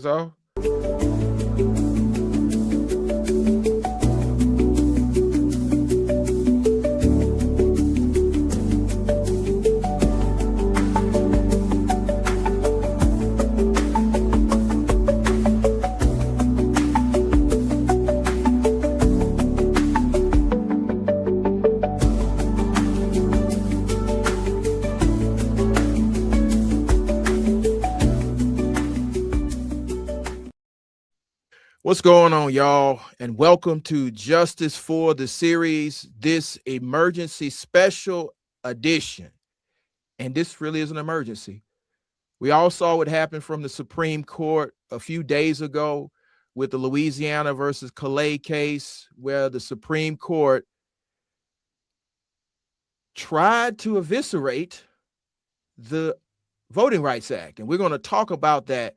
So what's going on, y'all? And welcome to Justice for the Series, this emergency special edition. And this really is an emergency. We all saw what happened from the Supreme Court a few days ago with the Louisiana versus Calais case, where the Supreme Court tried to eviscerate the Voting Rights Act. And we're going to talk about that.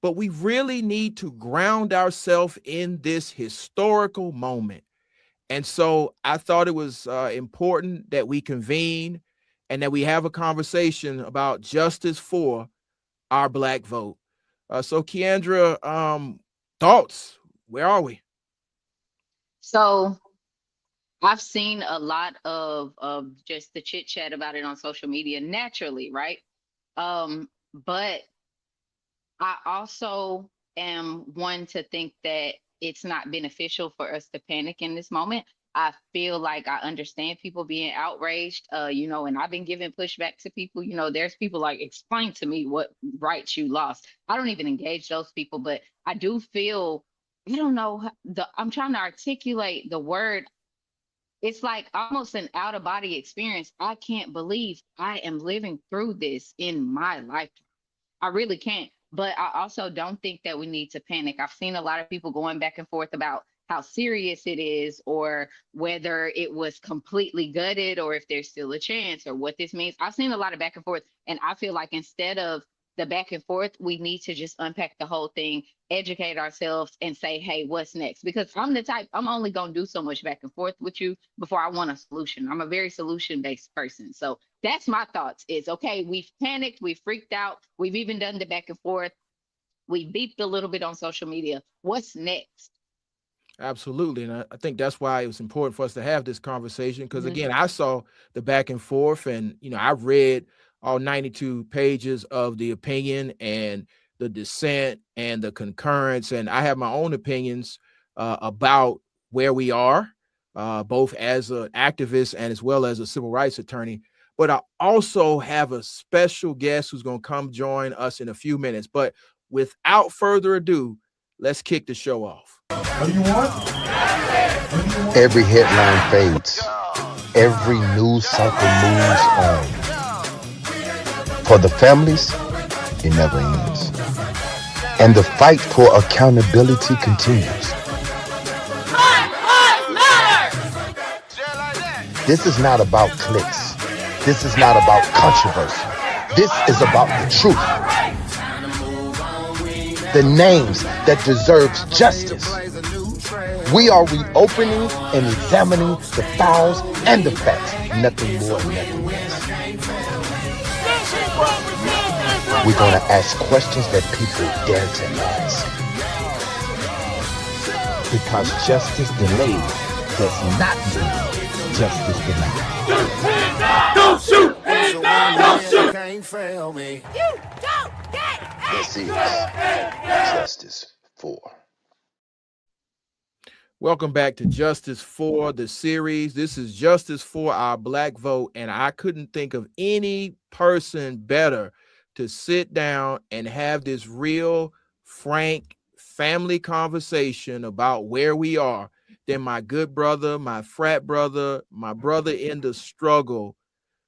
But we really need to ground ourselves in this historical moment. And so I thought it was important that we convene and that we have a conversation about justice for our Black vote. So Keandra, thoughts? Where are we? So I've seen a lot of just the chit chat about it on social media naturally, right? But I also am one to think that it's not beneficial for us to panic in this moment. I feel like I understand people being outraged, and I've been giving pushback to people. There's people like, explain to me what rights you lost. I don't even engage those people, but I do feel, I don't know, I'm trying to articulate the word. It's like almost an out of body experience. I can't believe I am living through this in my lifetime. I really can't. But I also don't think that we need to panic. I've seen a lot of people going back and forth about how serious it is, or whether it was completely gutted, or if there's still a chance, or what this means. I've seen a lot of back and forth, and I feel like instead of the back and forth, we need to just unpack the whole thing, educate ourselves, and say, hey, what's next? Because I'm the type, I'm only going to do so much back and forth with you before I want a solution. I'm a very solution-based person. So that's my thoughts is, okay, we've panicked, we've freaked out, we've even done the back and forth, we beeped a little bit on social media. What's next? Absolutely. And I think that's why it was important for us to have this conversation. Because Mhm. again, I saw the back and forth, and I read all 92 pages of the opinion and the dissent and the concurrence. And I have my own opinions about where we are, both as an activist and as well as a civil rights attorney. But I also have a special guest who's going to come join us in a few minutes. But without further ado, let's kick the show off. What do you want? Every headline fades. Every news cycle moves on. For the families, it never ends. And the fight for accountability continues. This is not about clicks. This is not about controversy. This is about the truth. The names that deserves justice. We are reopening and examining the files and the facts. Nothing more, nothing less. We're going to ask questions that people dare to ask. Because justice delayed does not mean justice denied. Don't shoot! Don't shoot! Can't fail me. This is Justice for. Welcome back to Justice for the Series. This is Justice for Our Black Vote, and I couldn't think of any person better to sit down and have this real, frank, family conversation about where we are than my good brother, my frat brother, my brother in the struggle,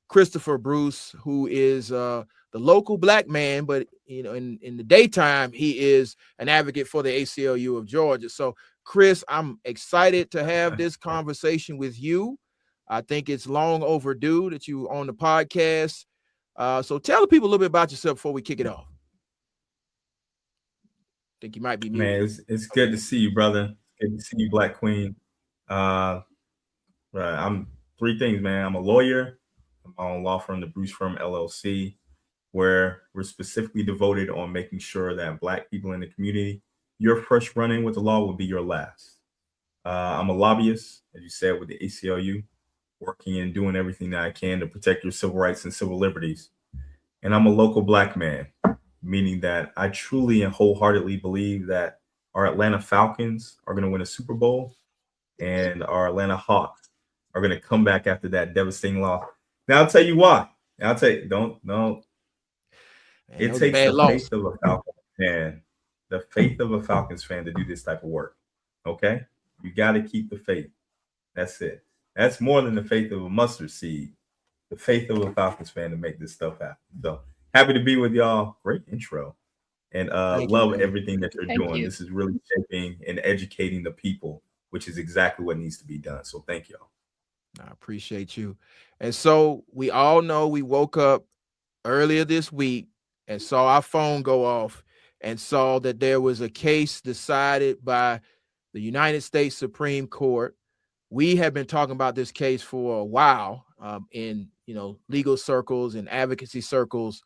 Christopher Bruce, who is the local Black man, but in the daytime, he is an advocate for the ACLU of Georgia. So Chris, I'm excited to have this conversation with you. I think it's long overdue that you on the podcast. So tell the people a little bit about yourself before we kick it off. I think you might be muted. Man, it's good to see you, brother. Good to see you, Black Queen. Right, I'm three things, man. I'm a lawyer. I'm my own law firm, the Bruce Firm LLC. where we're specifically devoted on making sure that Black people in the community, your first run-in with the law will be your last. I'm a lobbyist, as you said, with the ACLU, working and doing everything that I can to protect your civil rights and civil liberties. And I'm a local Black man, meaning that I truly and wholeheartedly believe that our Atlanta Falcons are going to win a Super Bowl and our Atlanta Hawks are going to come back after that devastating loss. Now, I'll tell you why. I'll tell you, don't. Man, It takes the faith of a Falcons fan, the faith of a Falcons fan to do this type of work. Okay? You got to keep the faith. That's it. That's more than the faith of a mustard seed, the faith of a Falcons fan to make this stuff happen. So happy to be with y'all. Great intro. And love everything that you're doing. This is really shaping and educating the people, which is exactly what needs to be done. So thank y'all. I appreciate you. And so we all know we woke up earlier this week and saw our phone go off and saw that there was a case decided by the United States Supreme Court. We have been talking about this case for a while in legal circles and advocacy circles.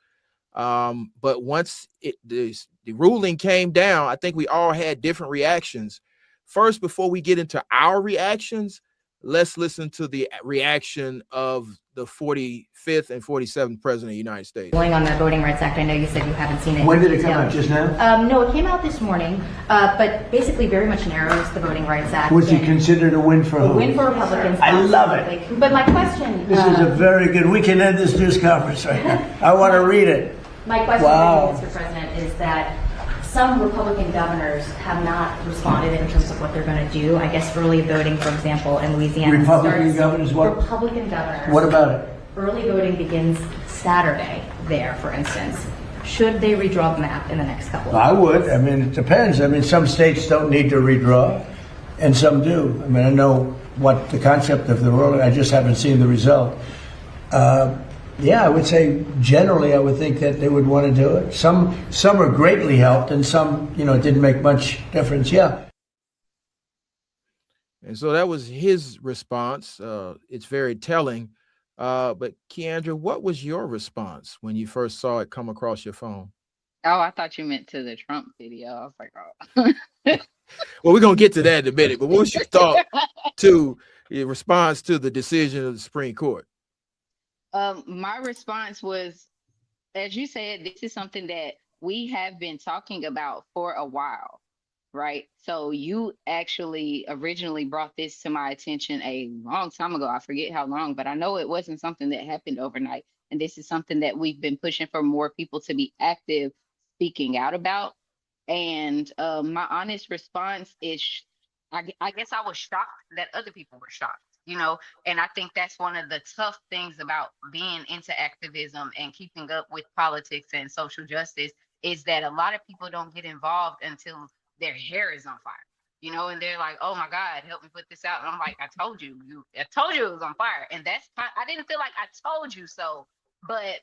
But once the ruling came down, I think we all had different reactions. First, before we get into our reactions, let's listen to the reaction of the 45th and 47th President of the United States. Going on the Voting Rights Act, I know you said you haven't seen it. When did it come out, just now? No, it came out this morning, but basically very much narrows the Voting Rights Act. Was it considered a win for who? A win for Republicans. I love it. But my question... This is a very good... We can end this news conference right now. I want to read it. My question to you, Mr. President, is that some Republican governors have not responded in terms of what they're going to do. I guess early voting, for example, in Louisiana. Republican governors what? Republican governors. What about it? Early voting begins Saturday there, for instance. Should they redraw the map in the next couple of I months? would. I mean, it depends. I mean, some states don't need to redraw, and some do. I mean, I know what the concept of the ruling. I just haven't seen the result. Yeah, I would say generally I would think that they would want to do it. Some are greatly helped and some, it didn't make much difference. Yeah. And so that was his response. It's very telling. But Keandra, what was your response when you first saw it come across your phone? Oh, I thought you meant to the Trump video. I was like, oh. Well, we're going to get to that in a minute. But what was your thought to your response to the decision of the Supreme Court? My response was, as you said, this is something that we have been talking about for a while, right? So you actually originally brought this to my attention a long time ago. I forget how long, but I know it wasn't something that happened overnight. And this is something that we've been pushing for more people to be active, speaking out about. And my honest response is, I guess I was shocked that other people were shocked. And I think that's one of the tough things about being into activism and keeping up with politics and social justice is that a lot of people don't get involved until their hair is on fire, and they're like, oh my God, help me put this out. And I'm like, I told you it was on fire. And I didn't feel like I told you so, but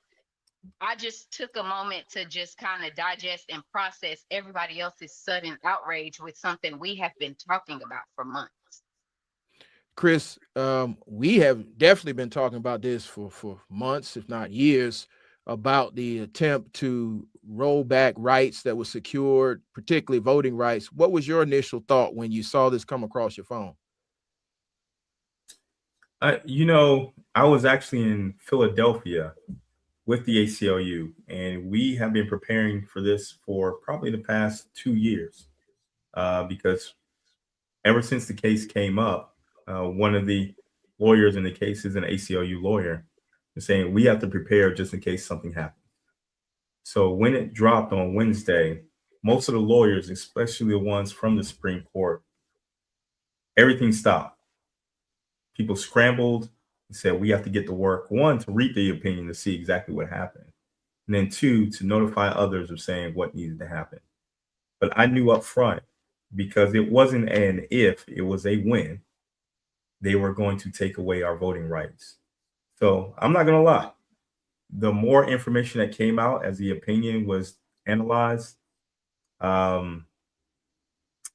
I just took a moment to just kind of digest and process everybody else's sudden outrage with something we have been talking about for months. Chris, we have definitely been talking about this for months, if not years, about the attempt to roll back rights that were secured, particularly voting rights. What was your initial thought when you saw this come across your phone? I was actually in Philadelphia with the ACLU, and we have been preparing for this for probably the past 2 years because ever since the case came up, one of the lawyers in the case is an ACLU lawyer, saying we have to prepare just in case something happens. So when it dropped on Wednesday, most of the lawyers, especially the ones from the Supreme Court, everything stopped. People scrambled and said, we have to get to work, one, to read the opinion to see exactly what happened, and then two, to notify others of saying what needed to happen. But I knew up front, because it wasn't an if, it was a when, they were going to take away our voting rights. So I'm not going to lie. The more information that came out as the opinion was analyzed, actually,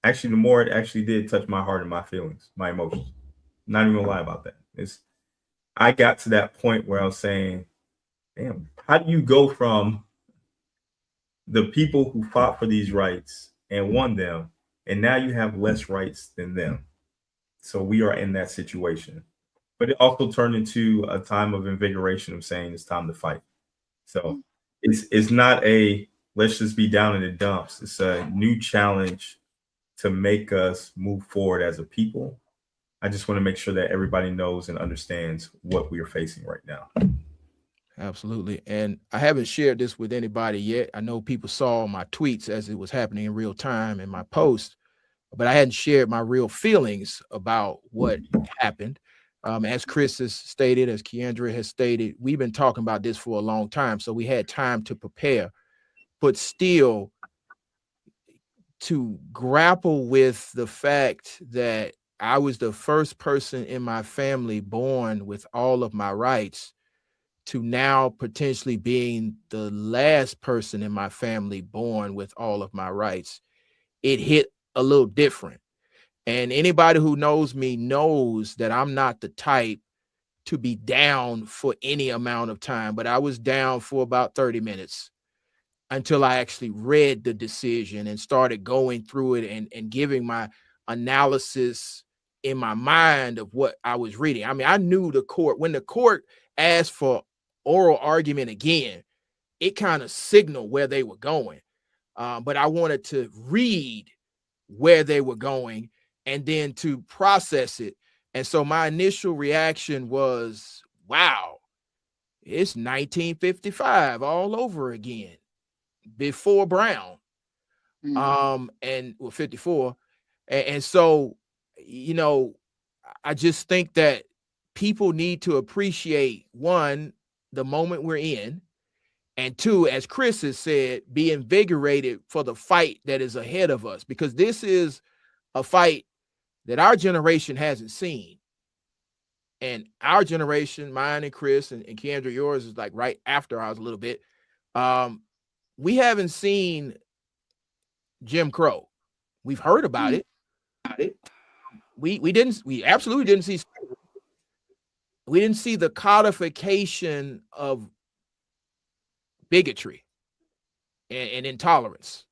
the more it actually did touch my heart and my feelings, my emotions. I'm not even going to lie about that. I got to that point where I was saying, damn, how do you go from the people who fought for these rights and won them, and now you have less rights than them? So we are in that situation. But it also turned into a time of invigoration of saying it's time to fight. So it's not a let's just be down in the dumps. It's a new challenge to make us move forward as a people. I just want to make sure that everybody knows and understands what we are facing right now. Absolutely. And I haven't shared this with anybody yet. I know people saw my tweets as it was happening in real time in my post, but I hadn't shared my real feelings about what happened. As Chris has stated, as Keandra has stated, we've been talking about this for a long time. So we had time to prepare, but still to grapple with the fact that I was the first person in my family born with all of my rights, to now potentially being the last person in my family born with all of my rights. It hit a little different. And anybody who knows me knows that I'm not the type to be down for any amount of time, but I was down for about 30 minutes until I actually read the decision and started going through it and giving my analysis in my mind of what I was reading. I mean, I knew the court, when the court asked for oral argument again, it kind of signaled where they were going. But I wanted to read where they were going and then to process it. And so my initial reaction was, wow, it's 1955 all over again, before Brown. And well, 54. And so, you know, I just think that people need to appreciate, one, the moment we're in, and two, as Chris has said, be invigorated for the fight that is ahead of us, because this is a fight that our generation hasn't seen. And our generation, mine and Chris and Keandra, yours is like right after ours a little bit. We haven't seen Jim Crow. We've heard about it. We absolutely didn't see. We didn't see the codification of bigotry and intolerance.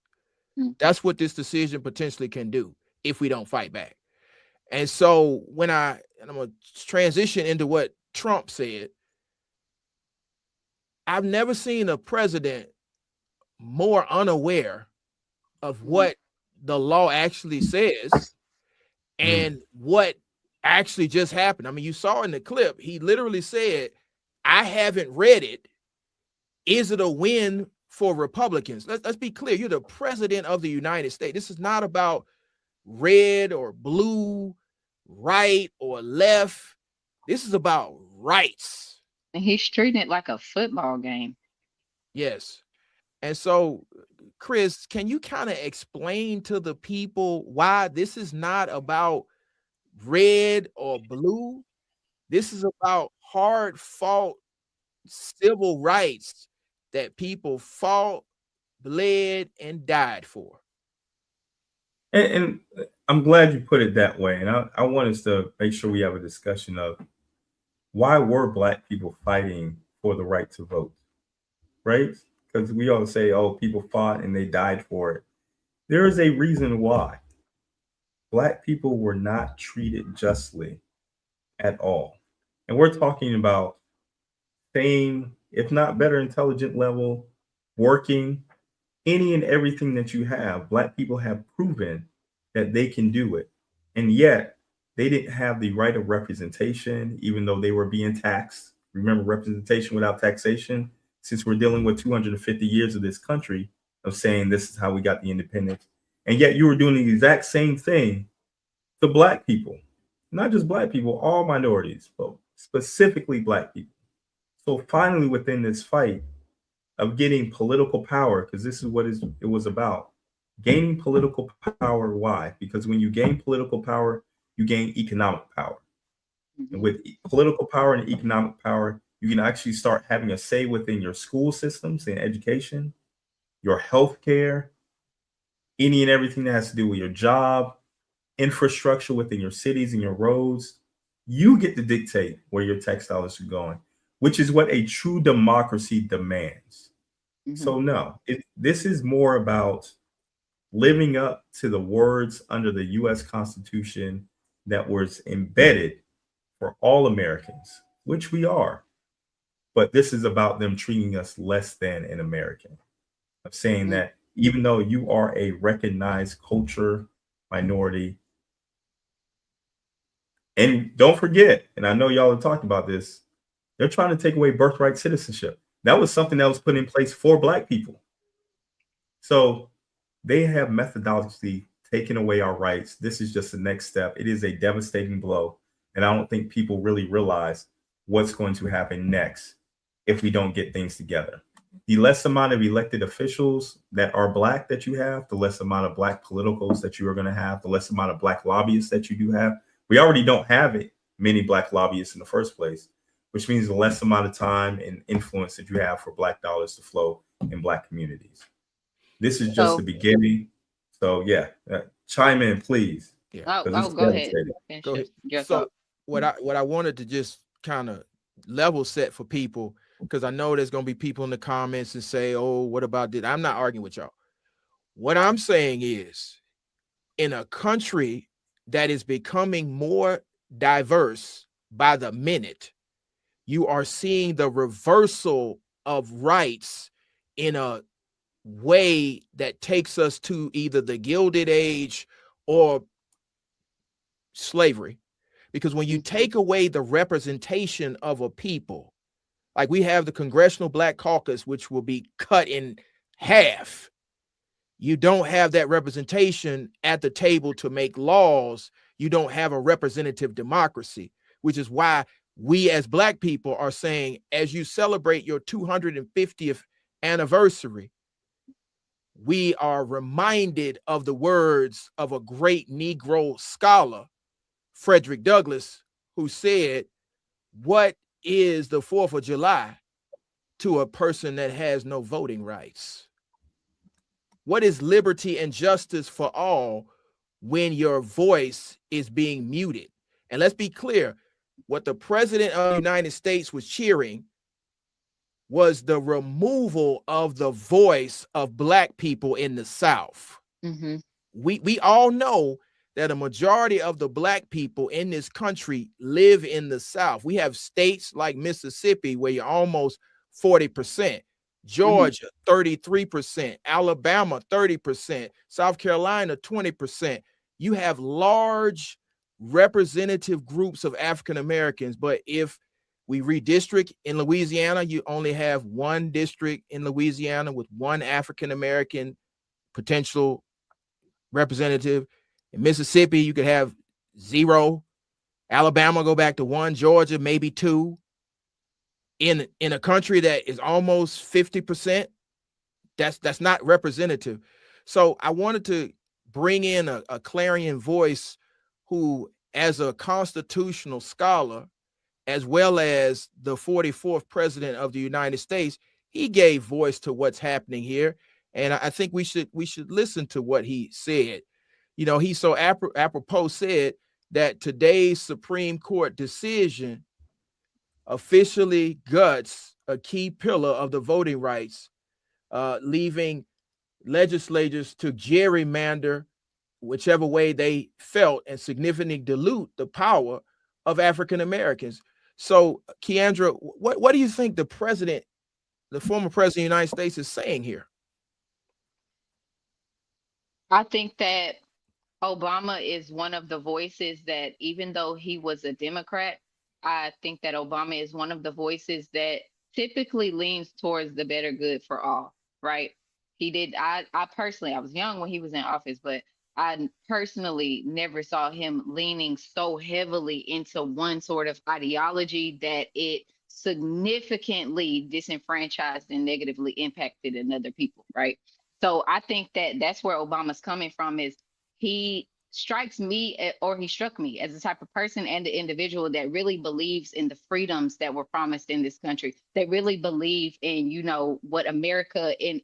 That's what this decision potentially can do if we don't fight back. And so when I'm going to transition into what Trump said, I've never seen a president more unaware of what the law actually says and what actually just happened. I mean, you saw in the clip, he literally said, I haven't read it. Is it a win for Republicans? Let's be clear. You're the president of the United States. This is not about red or blue, right or left. This is about rights. And he's treating it like a football game. Yes. And so, Chris, can you kind of explain to the people why this is not about red or blue? This is about hard-fought civil rights that people fought, bled, and died for. And I'm glad you put it that way. And I want us to make sure we have a discussion of why were Black people fighting for the right to vote, right? Because we all say, oh, people fought and they died for it. There is a reason why. Black people were not treated justly at all. And we're talking about same, if not better intelligent level, working, any and everything that you have. Black people have proven that they can do it. And yet they didn't have the right of representation, even though they were being taxed. Remember, representation without taxation, since we're dealing with 250 years of this country of saying this is how we got the independence. And yet you were doing the exact same thing to Black people, not just Black people, all minorities, but specifically Black people. So finally, within this fight of getting political power, because this is what it was about, gaining political power. Why? Because when you gain political power, you gain economic power. And with political power and economic power, you can actually start having a say within your school systems and education, your health care, any and everything that has to do with your job, infrastructure within your cities and your roads. You get to dictate where your tax dollars are going. which is what a true democracy demands. Mhm. So no, this is more about living up to the words under the U.S. Constitution that was embedded for all Americans, which we are. But this is about them treating us less than an American. Of saying Mhm. that even though you are a recognized culture minority, and don't forget, and I know y'all have talked about this, they're trying to take away birthright citizenship. That was something that was put in place for Black people. So they have methodologically taken away our rights. This is just the next step. It is a devastating blow. And I don't think people really realize what's going to happen next if we don't get things together. The less amount of elected officials that are Black that you have, the less amount of Black politicals that you are going to have, the less amount of Black lobbyists that you do have. We already don't have it, many Black lobbyists in the first place, which means the less amount of time and influence that you have for Black dollars to flow in Black communities. This is just the beginning. So yeah, chime in, please. Yeah. Go ahead. Go ahead. Your So thought. what I wanted to just kind of level set for people, because I know there's gonna be people in the comments and say, "Oh, what about this?" I'm not arguing with y'all. What I'm saying is, in a country that is becoming more diverse by the minute, you are seeing the reversal of rights in a way that takes us to either the Gilded Age or slavery. Because when you take away the representation of a people, like we have the Congressional Black Caucus, which will be cut in half, you don't have that representation at the table to make laws. You don't have a representative democracy, which is why we as Black people are saying, as you celebrate your 250th anniversary, we are reminded of the words of a great Negro scholar, Frederick Douglass, who said, "What is the 4th of July to a person that has no voting rights? What is liberty and justice for all when your voice is being muted?" And let's be clear, what the president of the United States was cheering was the removal of the voice of Black people in the South. Mm-hmm. We all know that a majority of the Black people in this country live in the South. We have states like Mississippi where you're almost 40%, Georgia 33%, Alabama 30%, South Carolina 20%. You have large representative groups of African Americans, but if we redistrict in Louisiana, you only have one district in Louisiana with one African American potential representative. In Mississippi, you could have 0. Alabama go back to 1. Georgia maybe 2. In a country that is almost 50%, that's not representative. So I wanted to bring in a clarion voice who, as a constitutional scholar, as well as the 44th president of the United States, he gave voice to what's happening here. And I think we should listen to what he said. You know, he so apropos said that today's Supreme Court decision officially guts a key pillar of the voting rights, leaving legislators to gerrymander whichever way they felt and significantly dilute the power of African Americans. So, Keandra, what do you think the president, the former president of the United States, is saying here? I think that Obama is one of the voices that, even though he was a Democrat, I think that Obama is one of the voices that typically leans towards the better good for all, right? He did, I personally, I was young when he was in office, but I personally never saw him leaning so heavily into one sort of ideology that it significantly disenfranchised and negatively impacted another people, right? So I think that that's where Obama's coming from, is he strikes me, or he struck me as the type of person and the individual that really believes in the freedoms that were promised in this country, that really believe in, you know, what America in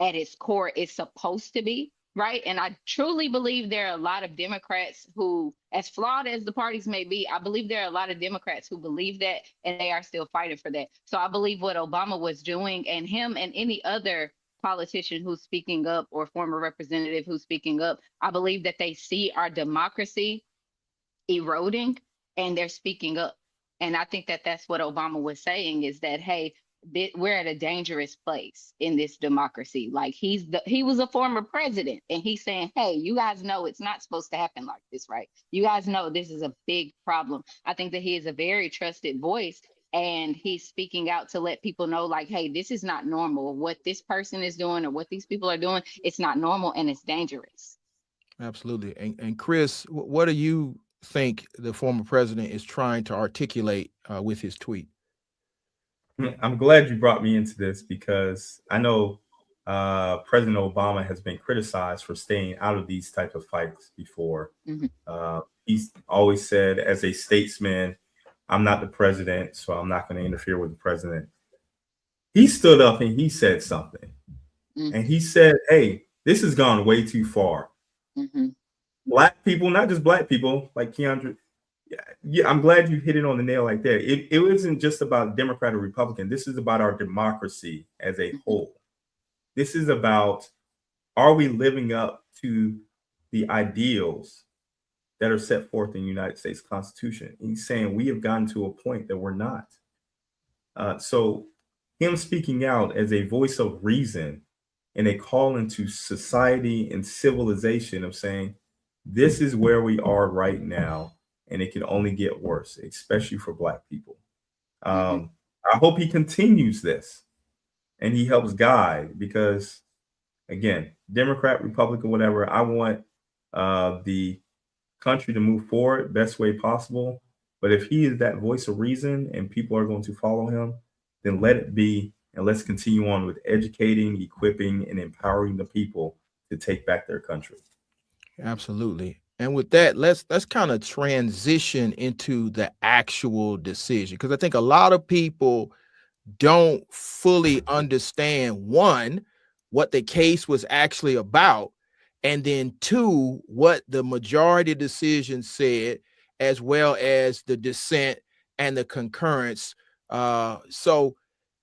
at its core is supposed to be, right? And I truly believe there are a lot of Democrats who, as flawed as the parties may be, I believe there are a lot of Democrats who believe that, and they are still fighting for that. So I believe what Obama was doing, and him and any other politician who's speaking up or former representative who's speaking up, I believe that they see our democracy eroding and they're speaking up. And I think that that's what Obama was saying, is that, hey, we're at a dangerous place in this democracy. Like, he was a former president, and he's saying, hey, you guys know it's not supposed to happen like this, right? You guys know this is a big problem. I think that he is a very trusted voice, and he's speaking out to let people know, like, hey, this is not normal. What this person is doing or what these people are doing, it's not normal and it's dangerous. Absolutely. And Chris, what do you think the former president is trying to articulate with his tweet? I'm glad you brought me into this, because I know President Obama has been criticized for staying out of these type of fights before. He's always said, as a statesman, I'm not the president, so I'm not going to interfere with the president. He stood up and he said something. And he said, hey, this has gone way too far. Black people, not just black people, like Keandre. Yeah, I'm glad you hit it on the nail like that. It wasn't just about Democrat or Republican. This is about our democracy as a whole. This is about, are we living up to the ideals that are set forth in the United States Constitution? And he's saying we have gotten to a point that we're not. So him speaking out as a voice of reason and a call into society and civilization of saying, this is where we are right now, and it can only get worse, especially for Black people. I hope he continues this and he helps guide, because, again, Democrat, Republican, whatever, I want the country to move forward best way possible. But if he is that voice of reason and people are going to follow him, then let it be. And let's continue on with educating, equipping, and empowering the people to take back their country. Absolutely. And with that, let's kind of transition into the actual decision, because I think a lot of people don't fully understand, one, what the case was actually about, and then two, what the majority decision said, as well as the dissent and the concurrence. So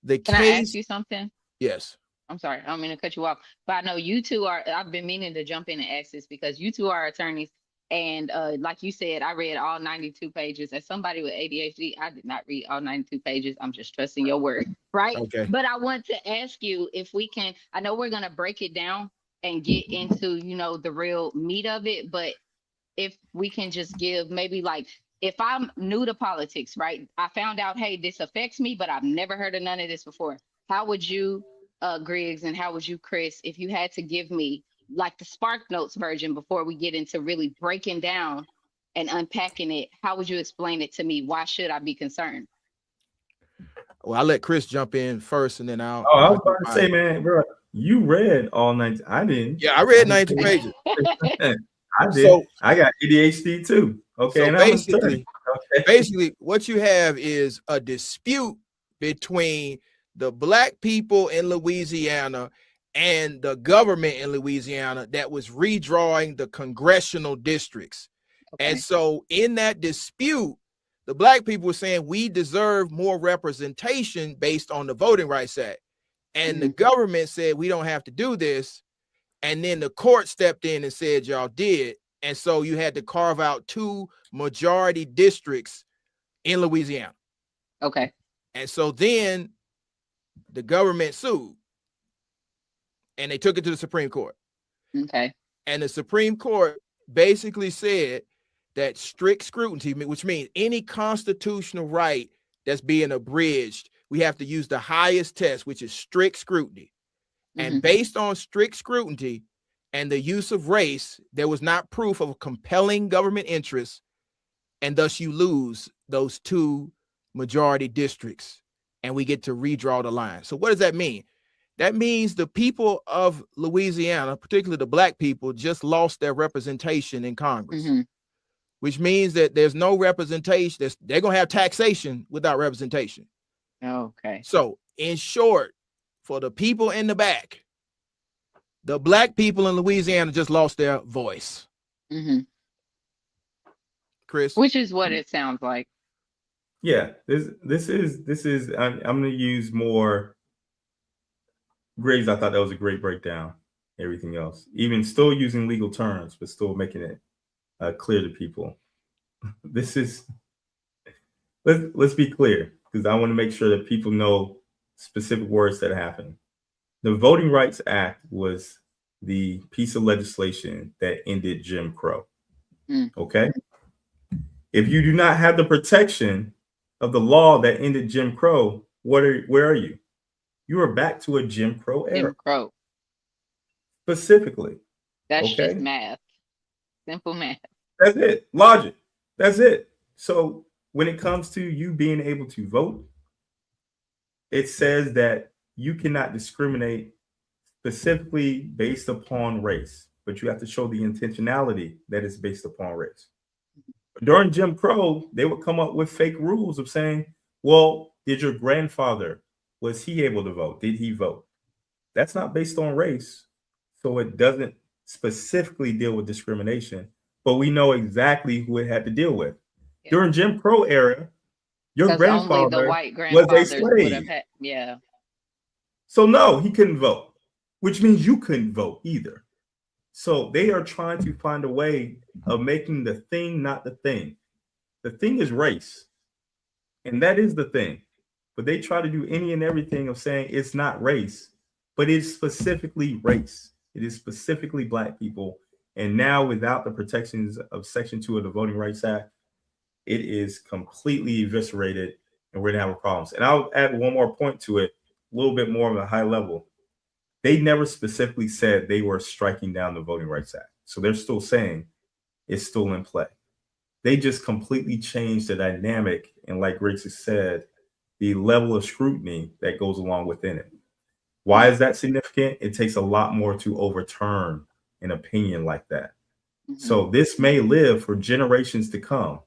the Can case. I ask you something? Yes. I'm sorry, I don't mean to cut you off, but I know you two are, I've been meaning to jump in and ask this because you two are attorneys. And like you said, I read all 92 pages. As somebody with ADHD, I did not read all 92 pages. I'm just trusting your word, right? Okay. But I want to ask you if we can, I know we're going to break it down and get into, you know, the real meat of it, but if we can just give maybe, like, if I'm new to politics, right? I found out, hey, this affects me, but I've never heard of none of this before. How would you, Griggs, and how would you, Chris, if you had to give me like the Spark Notes version before we get into really breaking down and unpacking it, how would you explain it to me? Why should I be concerned? Well, I'll let Chris jump in first, and then I'll. Oh, I was about to say, man, bro, you read all 90. I didn't. Yeah, I read 90 pages. I did. So, I got ADHD too. Okay. So and basically, what you have is a dispute between the Black people in Louisiana and the government in Louisiana that was redrawing the congressional districts. Okay. And so in that dispute, the Black people were saying we deserve more representation based on the Voting Rights Act. And the government said we don't have to do this. And then the court stepped in and said y'all did. And so you had to carve out 2 majority districts in Louisiana. Okay. And so then the government sued. And they took it to the Supreme Court. Okay. And the Supreme Court basically said that strict scrutiny, which means any constitutional right that's being abridged, we have to use the highest test, which is strict scrutiny. And based on strict scrutiny and the use of race, there was not proof of a compelling government interest, and thus you lose those 2 majority districts, and we get to redraw the line. So what does that mean? That means the people of Louisiana, particularly the Black people, just lost their representation in Congress, which means that there's no representation. They're going to have taxation without representation. Okay. So in short, for the people in the back, The black people in Louisiana just lost their voice. Mm-hmm. Chris? Which is what it sounds like. Yeah, this is I'm going to use more Graves. I thought that was a great breakdown. Everything else, even still using legal terms, but still making it clear to people. This is let's be clear, because I want to make sure that people know specific words that happen. The Voting Rights Act was the piece of legislation that ended Jim Crow. Okay, if you do not have the protection of the law that ended Jim Crow, where are you? You are back to a Jim Crow era. Jim Crow. Specifically. That's just math. Simple math. That's it. Logic. That's it. So when it comes to you being able to vote, it says that you cannot discriminate specifically based upon race, but you have to show the intentionality that is based upon race. During Jim Crow, they would come up with fake rules of saying, well, did your grandfather, was he able to vote? Did he vote? That's not based on race. So it doesn't specifically deal with discrimination, but we know exactly who it had to deal with. Yeah. During Jim Crow era, your grandfather only the white was a slave. Yeah. So no, he couldn't vote, which means you couldn't vote either. So they are trying to find a way of making the thing not the thing. The thing is race, and that is the thing. But they try to do any and everything of saying it's not race, but it's specifically race. It is specifically black people. And now without the protections of Section 2 of the Voting Rights Act, it is completely eviscerated and we're going to have problems. And I'll add one more point to it, a little bit more of a high level. They never specifically said they were striking down the Voting Rights Act. So they're still saying it's still in play. They just completely changed the dynamic. And like Griggs has said, the level of scrutiny that goes along within it. Why is that significant? It takes a lot more to overturn an opinion like that. Mm-hmm. So this may live for generations to come,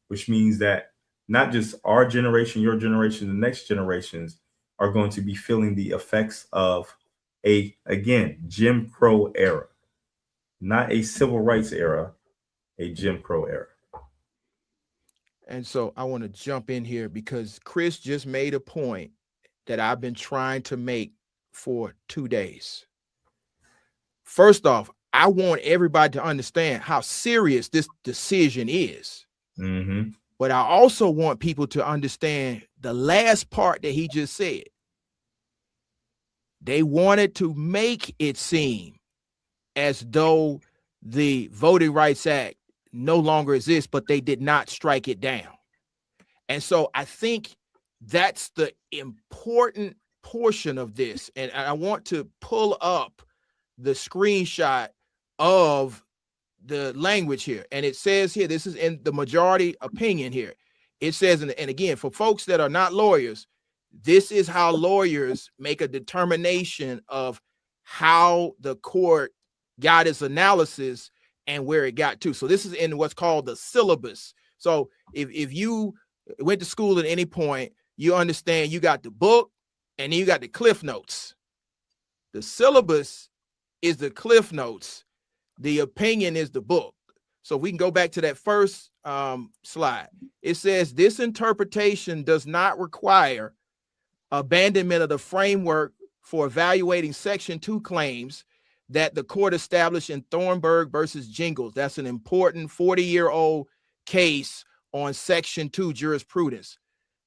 which means that not just our generation, your generation, the next generations are going to be feeling the effects of again, Jim Crow era, not a civil rights era, a Jim Crow era. And so I want to jump in here because Chris just made a point that I've been trying to make for 2 days. First off, I want everybody to understand how serious this decision is. Mm-hmm. But I also want people to understand the last part that he just said. They wanted to make it seem as though the Voting Rights Act no longer exists, but they did not strike it down. And so I think that's the important portion of this. And I want to pull up the screenshot of the language here. And it says here, this is in the majority opinion here. It says, and again, for folks that are not lawyers, this is how lawyers make a determination of how the court got its analysis and where it got to. So this is in what's called the syllabus. So if you went to school at any point, you understand you got the book and then you got the cliff notes. The syllabus is the cliff notes. The opinion is the book. So we can go back to that first slide. It says this interpretation does not require abandonment of the framework for evaluating Section 2 claims that the court established in Thornburg versus Jingles. That's an important 40-year-old case on Section 2 jurisprudence.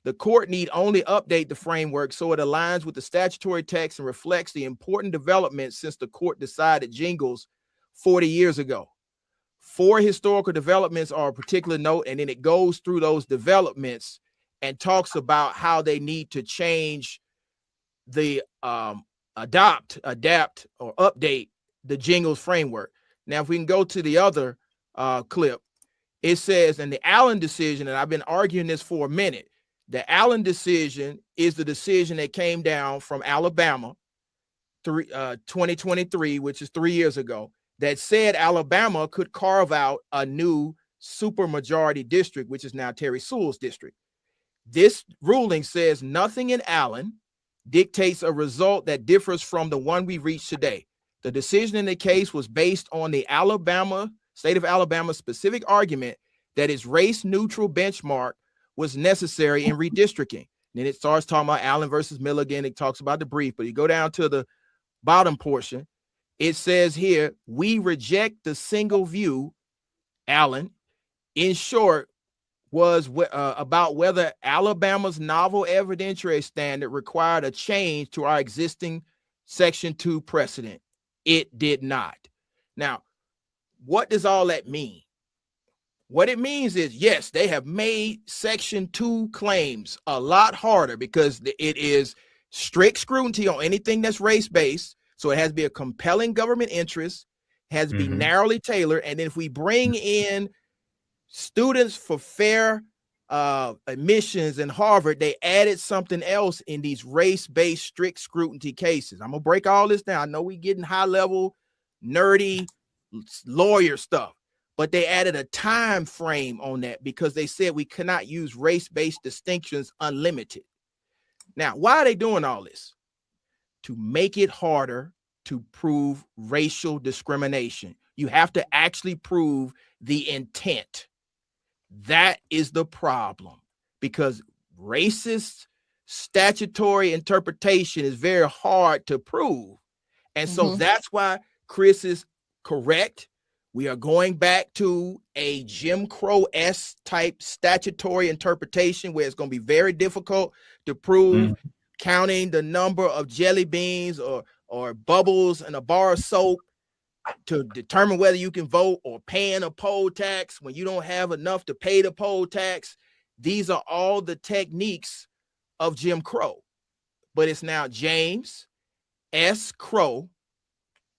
The court need only update the framework so it aligns with the statutory text and reflects the important developments since the court decided Jingles 40 years ago. 4 historical developments are a particular note, and then it goes through those developments and talks about how they need to change the adapt, or update the Jingles framework. Now, if we can go to the other clip, it says, in the Allen decision, and I've been arguing this for a minute, the Allen decision is the decision that came down from Alabama, 2023, which is 3 years ago, that said Alabama could carve out a new supermajority district, which is now Terry Sewell's district. This ruling says nothing in Allen dictates a result that differs from the one we reached today. The decision in the case was based on the state of Alabama specific argument that its race neutral benchmark was necessary in redistricting. Then it starts talking about Allen versus Milligan. It talks about the brief, but you go down to the bottom portion. It says here, we reject the single view, Allen, in short, was about whether Alabama's novel evidentiary standard required a change to our existing Section 2 precedent. It did not. Now, what does all that mean? What it means is, yes, they have made Section 2 claims a lot harder because it is strict scrutiny on anything that's race-based. So it has to be a compelling government interest, has to be narrowly tailored. And then if we bring in students for fair admissions in Harvard, they added something else in these race-based strict scrutiny cases. I'm going to break all this down. I know we getting high-level, nerdy lawyer stuff, but they added a time frame on that because they said we cannot use race-based distinctions unlimited. Now, why are they doing all this? To make it harder to prove racial discrimination. You have to actually prove the intent. That is the problem, because racist statutory interpretation is very hard to prove. And so that's why Chris is correct. We are going back to a Jim Crow-esque type statutory interpretation where it's going to be very difficult to prove counting the number of jelly beans or bubbles in a bar of soap to determine whether you can vote, or paying a poll tax when you don't have enough to pay the poll tax. These are all the techniques of Jim Crow, but it's now James S. Crow,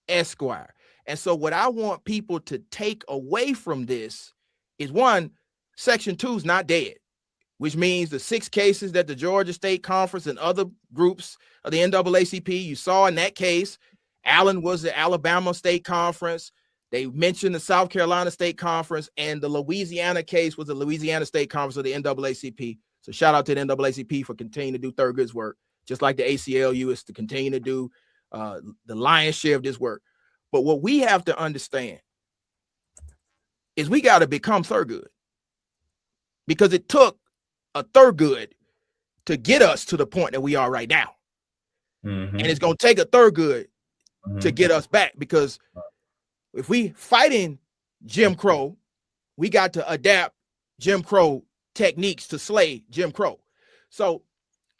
Esquire. And so what I want people to take away from this is, one, Section 2 is not dead, which means the 6 cases that the Georgia State Conference and other groups of the NAACP, you saw in that case, Allen was the Alabama State Conference. They mentioned the South Carolina State Conference, and the Louisiana case was the Louisiana State Conference of the NAACP. So shout out to the NAACP for continuing to do Thurgood's work, just like the ACLU is to continue to do the lion's share of this work. But what we have to understand is we got to become Thurgood, because it took a Thurgood to get us to the point that we are right now. And it's going to take a Thurgood to get us back, because if we fighting Jim Crow, we got to adapt Jim Crow techniques to slay Jim Crow. So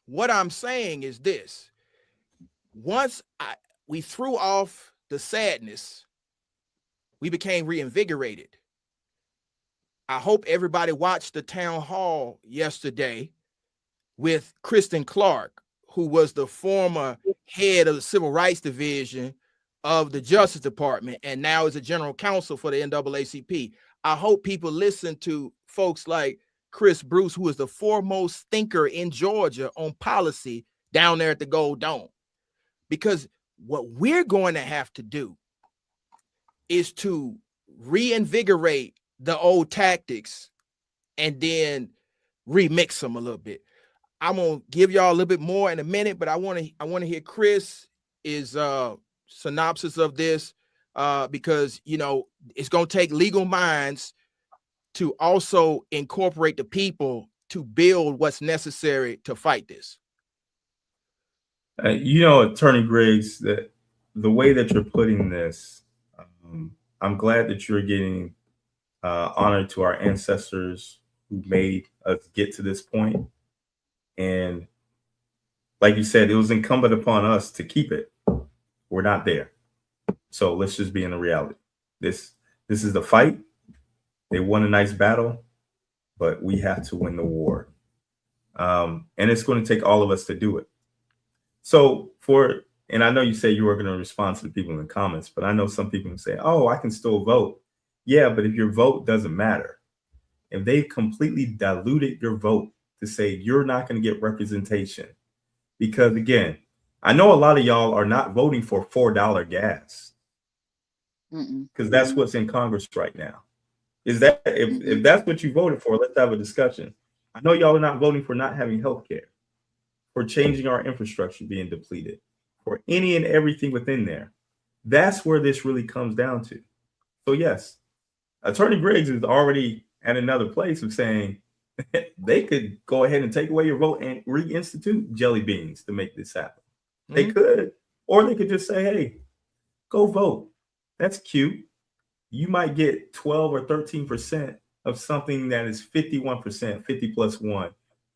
what I'm saying is this: once we threw off the sadness, we became reinvigorated. I hope everybody watched the town hall yesterday with Kristen Clark, who was the former head of the Civil Rights Division of the Justice Department and now is a general counsel for the NAACP. I hope people listen to folks like Chris Bruce, who is the foremost thinker in Georgia on policy down there at the Gold Dome. Because what we're going to have to do is to reinvigorate the old tactics and then remix them a little bit. I'm gonna give y'all a little bit more in a minute, but I want to hear Chris is synopsis of this because it's gonna take legal minds to also incorporate the people to build what's necessary to fight this. Attorney Griggs, that the way that you're putting this, I'm glad that you're getting honor to our ancestors who made us get to this point. And like you said, it was incumbent upon us to keep it. We're not there. So let's just be in the reality. This is the fight. They won a nice battle, but we have to win the war. And it's going to take all of us to do it. So and I know you say you were going to respond to the people in the comments, but I know some people who say, oh, I can still vote. Yeah, but if your vote doesn't matter, if they completely diluted your vote to say you're not going to get representation, because again, I know a lot of y'all are not voting for $4 gas because that's what's in Congress right now. Is that if that's what you voted for, let's have a discussion. I know y'all are not voting for not having health care, for changing our infrastructure being depleted, for any and everything within there. That's where this really comes down to. So yes, Attorney Griggs is already at another place of saying they could go ahead and take away your vote and reinstitute jelly beans to make this happen. They could, or they could just say, hey, go vote. That's cute. You might get 12 or 13% of something that is 51%, 50 plus one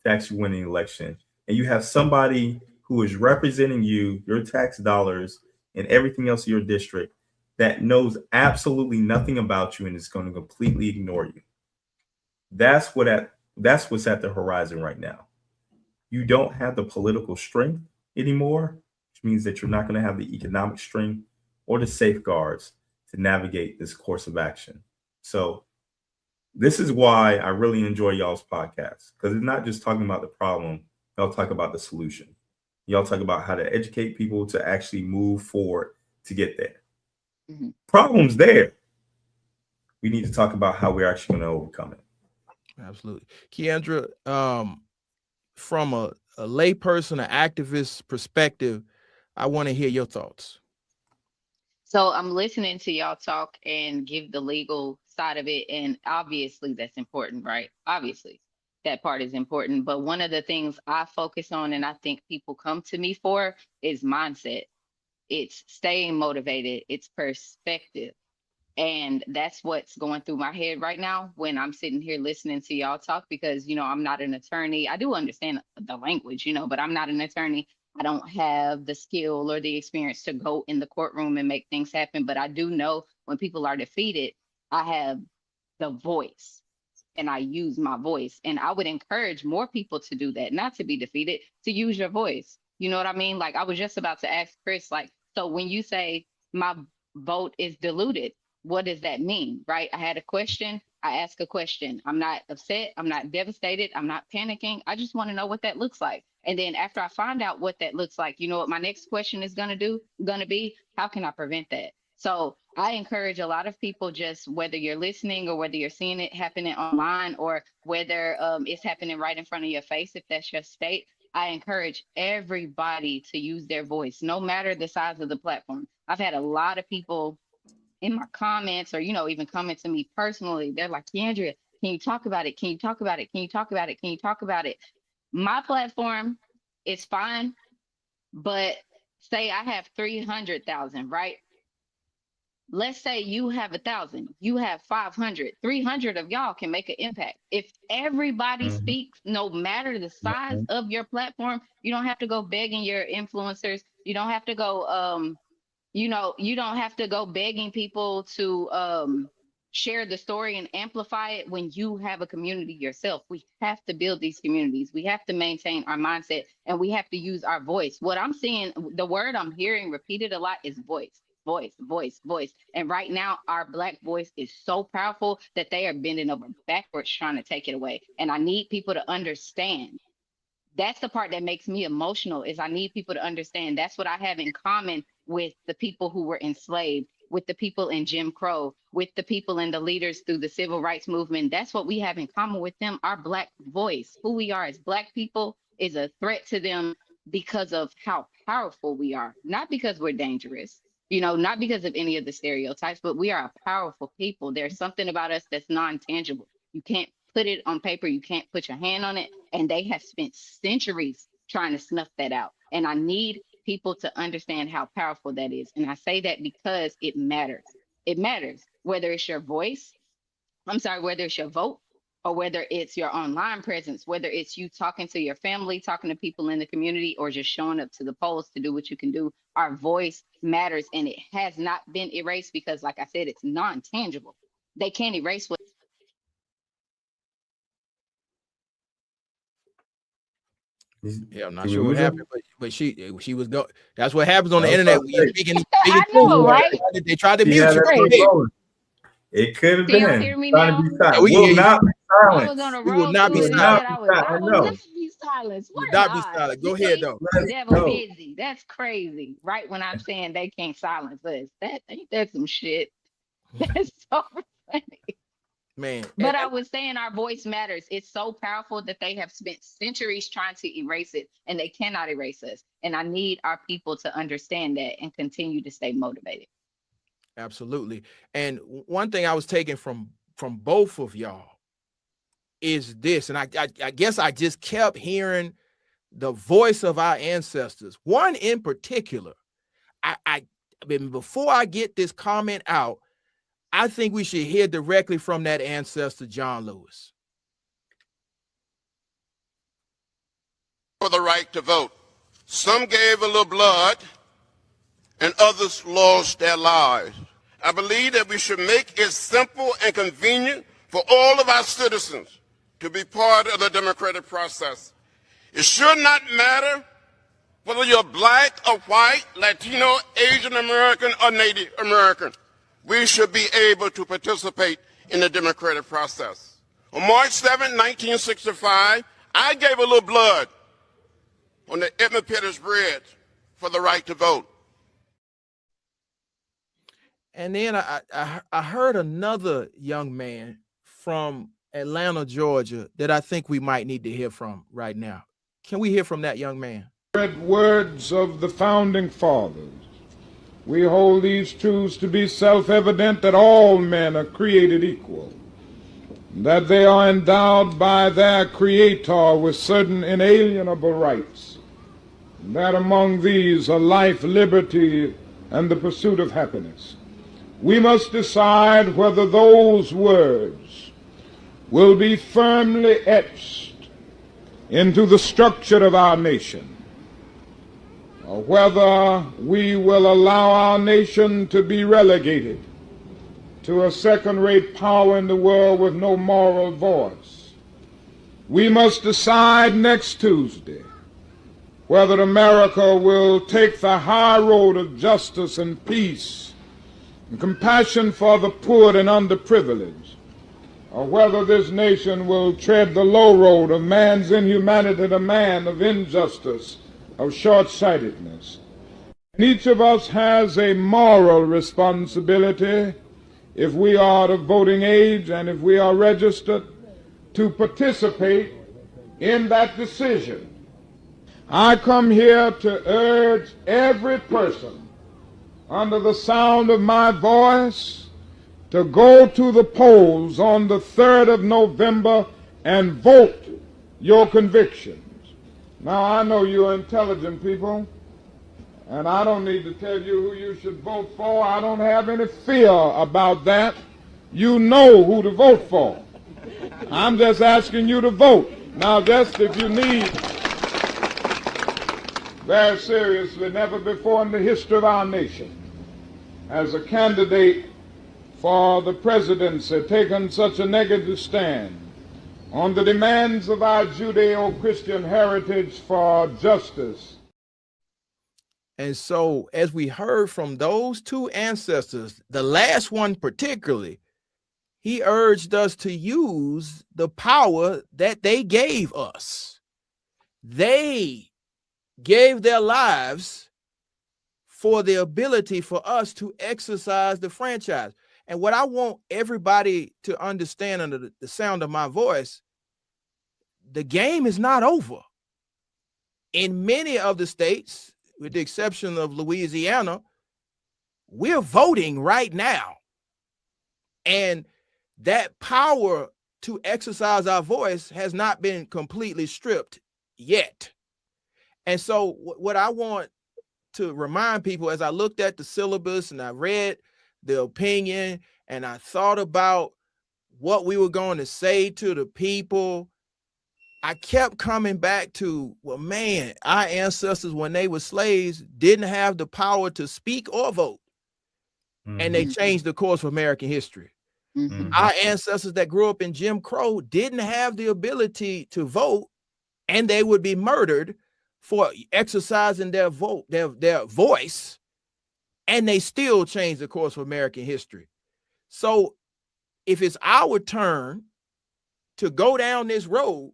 to actually win an election. And you have somebody who is representing you, your tax dollars, and everything else in your district that knows absolutely nothing about you and is going to completely ignore you. That's what's at the horizon right now. You don't have the political strength anymore, which means that you're not going to have the economic strength or the safeguards to navigate this course of action. So this is why I really enjoy y'all's podcast, because it's not just talking about the problem. Y'all talk about the solution. Y'all talk about how to educate people to actually move forward to get there. Mm-hmm. Problems there. We need to talk about how we're actually going to overcome it. Absolutely. Keandra, from a layperson, an activist perspective, I want to hear your thoughts. So I'm listening to y'all talk and give the legal side of it. And obviously that's important, right? Obviously that part is important. But one of the things I focus on and I think people come to me for is mindset. It's staying motivated. It's perspective. And that's what's going through my head right now when I'm sitting here listening to y'all talk, because, you know, I'm not an attorney. I do understand the language, you know, but I'm not an attorney. I don't have the skill or the experience to go in the courtroom and make things happen. But I do know when people are defeated, I have the voice and I use my voice. And I would encourage more people to do that, not to be defeated, to use your voice. You know what I mean? Like I was just about to ask Chris, like, so when you say my vote is diluted, what does that mean, right? I had a question. I ask a question. I'm not upset. I'm not devastated. I'm not panicking. I just want to know what that looks like. And then after I find out what that looks like, you know what my next question is going to be, how can I prevent that? So I encourage a lot of people, just whether you're listening or whether you're seeing it happening online or whether it's happening right in front of your face, if that's your state, I encourage everybody to use their voice, no matter the size of the platform. I've had a lot of people in my comments or, you know, even comment to me personally. They're like, Keandra, can you talk about it? Can you talk about it? Can you talk about it? Can you talk about it? My platform is fine, but say I have 300,000, right? Let's say you have 1,000, you have 500, 300 of y'all can make an impact. If everybody speaks, no matter the size of your platform, you don't have to go begging your influencers. You don't have to go, you don't have to go begging people to share the story and amplify it when you have a community yourself. We have to build these communities. We have to maintain our mindset and we have to use our voice. What I'm seeing, the word I'm hearing repeated a lot is voice. Voice, voice, voice. And right now, our Black voice is so powerful that they are bending over backwards trying to take it away. And I need people to understand. That's the part that makes me emotional, is I need people to understand that's what I have in common with the people who were enslaved, with the people in Jim Crow, with the people and the leaders through the civil rights movement. That's what we have in common with them. Our Black voice, who we are as Black people, is a threat to them because of how powerful we are, not because we're dangerous. You know, not because of any of the stereotypes, but we are a powerful people. There's something about us that's non-tangible. You can't put it on paper. You can't put your hand on it. And they have spent centuries trying to snuff that out. And I need people to understand how powerful that is. And I say that because it matters. It matters whether it's your voice, whether it's your vote, or whether it's your online presence, whether it's you talking to your family, talking to people in the community, or just showing up to the polls to do what you can do. Our voice matters, and it has not been erased because, like I said, it's non-tangible. They can't erase what. Yeah, I'm not sure what happened, but she was go. That's what happens on the internet when you're speaking. I know, right? They tried to mute you. It could have been. Y'all hear me now? We will not be silent. I was on a We will road not be through it. silent. I will not be silent. Will not be silent. Go ahead, though. Devil busy. That's crazy. Right when I'm saying they can't silence us. That's some shit. That's so funny. Man. But I was saying our voice matters. It's so powerful that they have spent centuries trying to erase it, and they cannot erase us. And I need our people to understand that and continue to stay motivated. Absolutely. And one thing I was taking from both of y'all is this, and I guess I just kept hearing the voice of our ancestors. One in particular, I mean, before I get this comment out, I think we should hear directly from that ancestor, John Lewis. For the right to vote. Some gave a little blood and others lost their lives. I believe that we should make it simple and convenient for all of our citizens to be part of the democratic process. It should not matter whether you're black or white, Latino, Asian American, or Native American. We should be able to participate in the democratic process. On March 7, 1965, I gave a little blood on the Edmund Pettus Bridge for the right to vote. And then I heard another young man from Atlanta, Georgia, that I think we might need to hear from right now. Can we hear from that young man? Words of the founding fathers. We hold these truths to be self-evident, that all men are created equal, that they are endowed by their Creator with certain inalienable rights, that among these are life, liberty, and the pursuit of happiness. We must decide whether those words will be firmly etched into the structure of our nation, or whether we will allow our nation to be relegated to a second-rate power in the world with no moral voice. We must decide next Tuesday whether America will take the high road of justice and peace and compassion for the poor and underprivileged, or whether this nation will tread the low road of man's inhumanity to man, of injustice, of short-sightedness. And each of us has a moral responsibility, if we are of voting age and if we are registered, to participate in that decision. I come here to urge every person under the sound of my voice to go to the polls on the 3rd of November and vote your convictions. Now, I know you're intelligent people, and I don't need to tell you who you should vote for. I don't have any fear about that. You know who to vote for. I'm just asking you to vote. Now, just if you need, very seriously, never before in the history of our nation has a candidate for the presidency taken such a negative stand on the demands of our Judeo-Christian heritage for justice. And so, as we heard from those two ancestors, the last one particularly, he urged us to use the power that they gave us. They gave their lives for the ability for us to exercise the franchise. And what I want everybody to understand under the sound of my voice, the game is not over. In many of the states, with the exception of Louisiana, we're voting right now. And that power to exercise our voice has not been completely stripped yet. And so what I want to remind people, as I looked at the syllabus and I read the opinion and I thought about what we were going to say to the people, I kept coming back to, well, man, our ancestors, when they were slaves, didn't have the power to speak or vote. Mm-hmm. And they changed the course of American history. Mm-hmm. Our ancestors that grew up in Jim Crow didn't have the ability to vote, and they would be murdered for exercising their vote, their voice, and they still changed the course of American history. So if it's our turn to go down this road,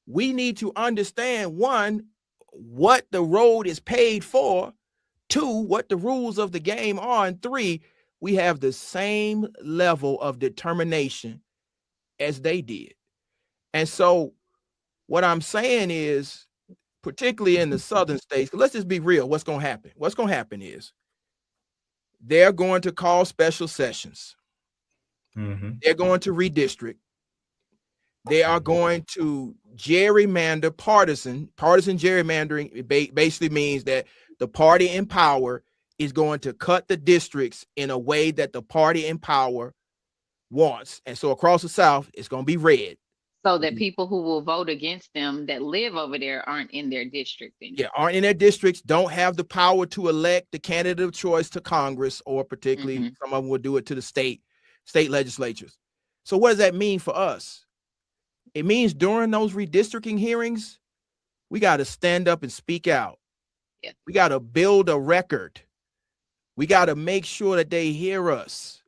we need to understand, one, what the road is paid for, two, what the rules of the game are, and three, we have the same level of determination as they did. And so what I'm saying is, particularly in the southern states, let's just be real, what's going to happen? What's going to happen is they're going to call special sessions. Mm-hmm. They're going to redistrict. They are going to gerrymander partisan gerrymandering. It basically means that the party in power is going to cut the districts in a way that the party in power wants. And so across the South, it's going to be red. So that people who will vote against them that live over there aren't in their district anymore. Yeah, aren't in their districts, don't have the power to elect the candidate of choice to Congress, or particularly some of them will do it to the state legislatures. So what does that mean for us? It means during those redistricting hearings, we got to stand up and speak out. Yeah. We got to build a record. We got to make sure that they hear us.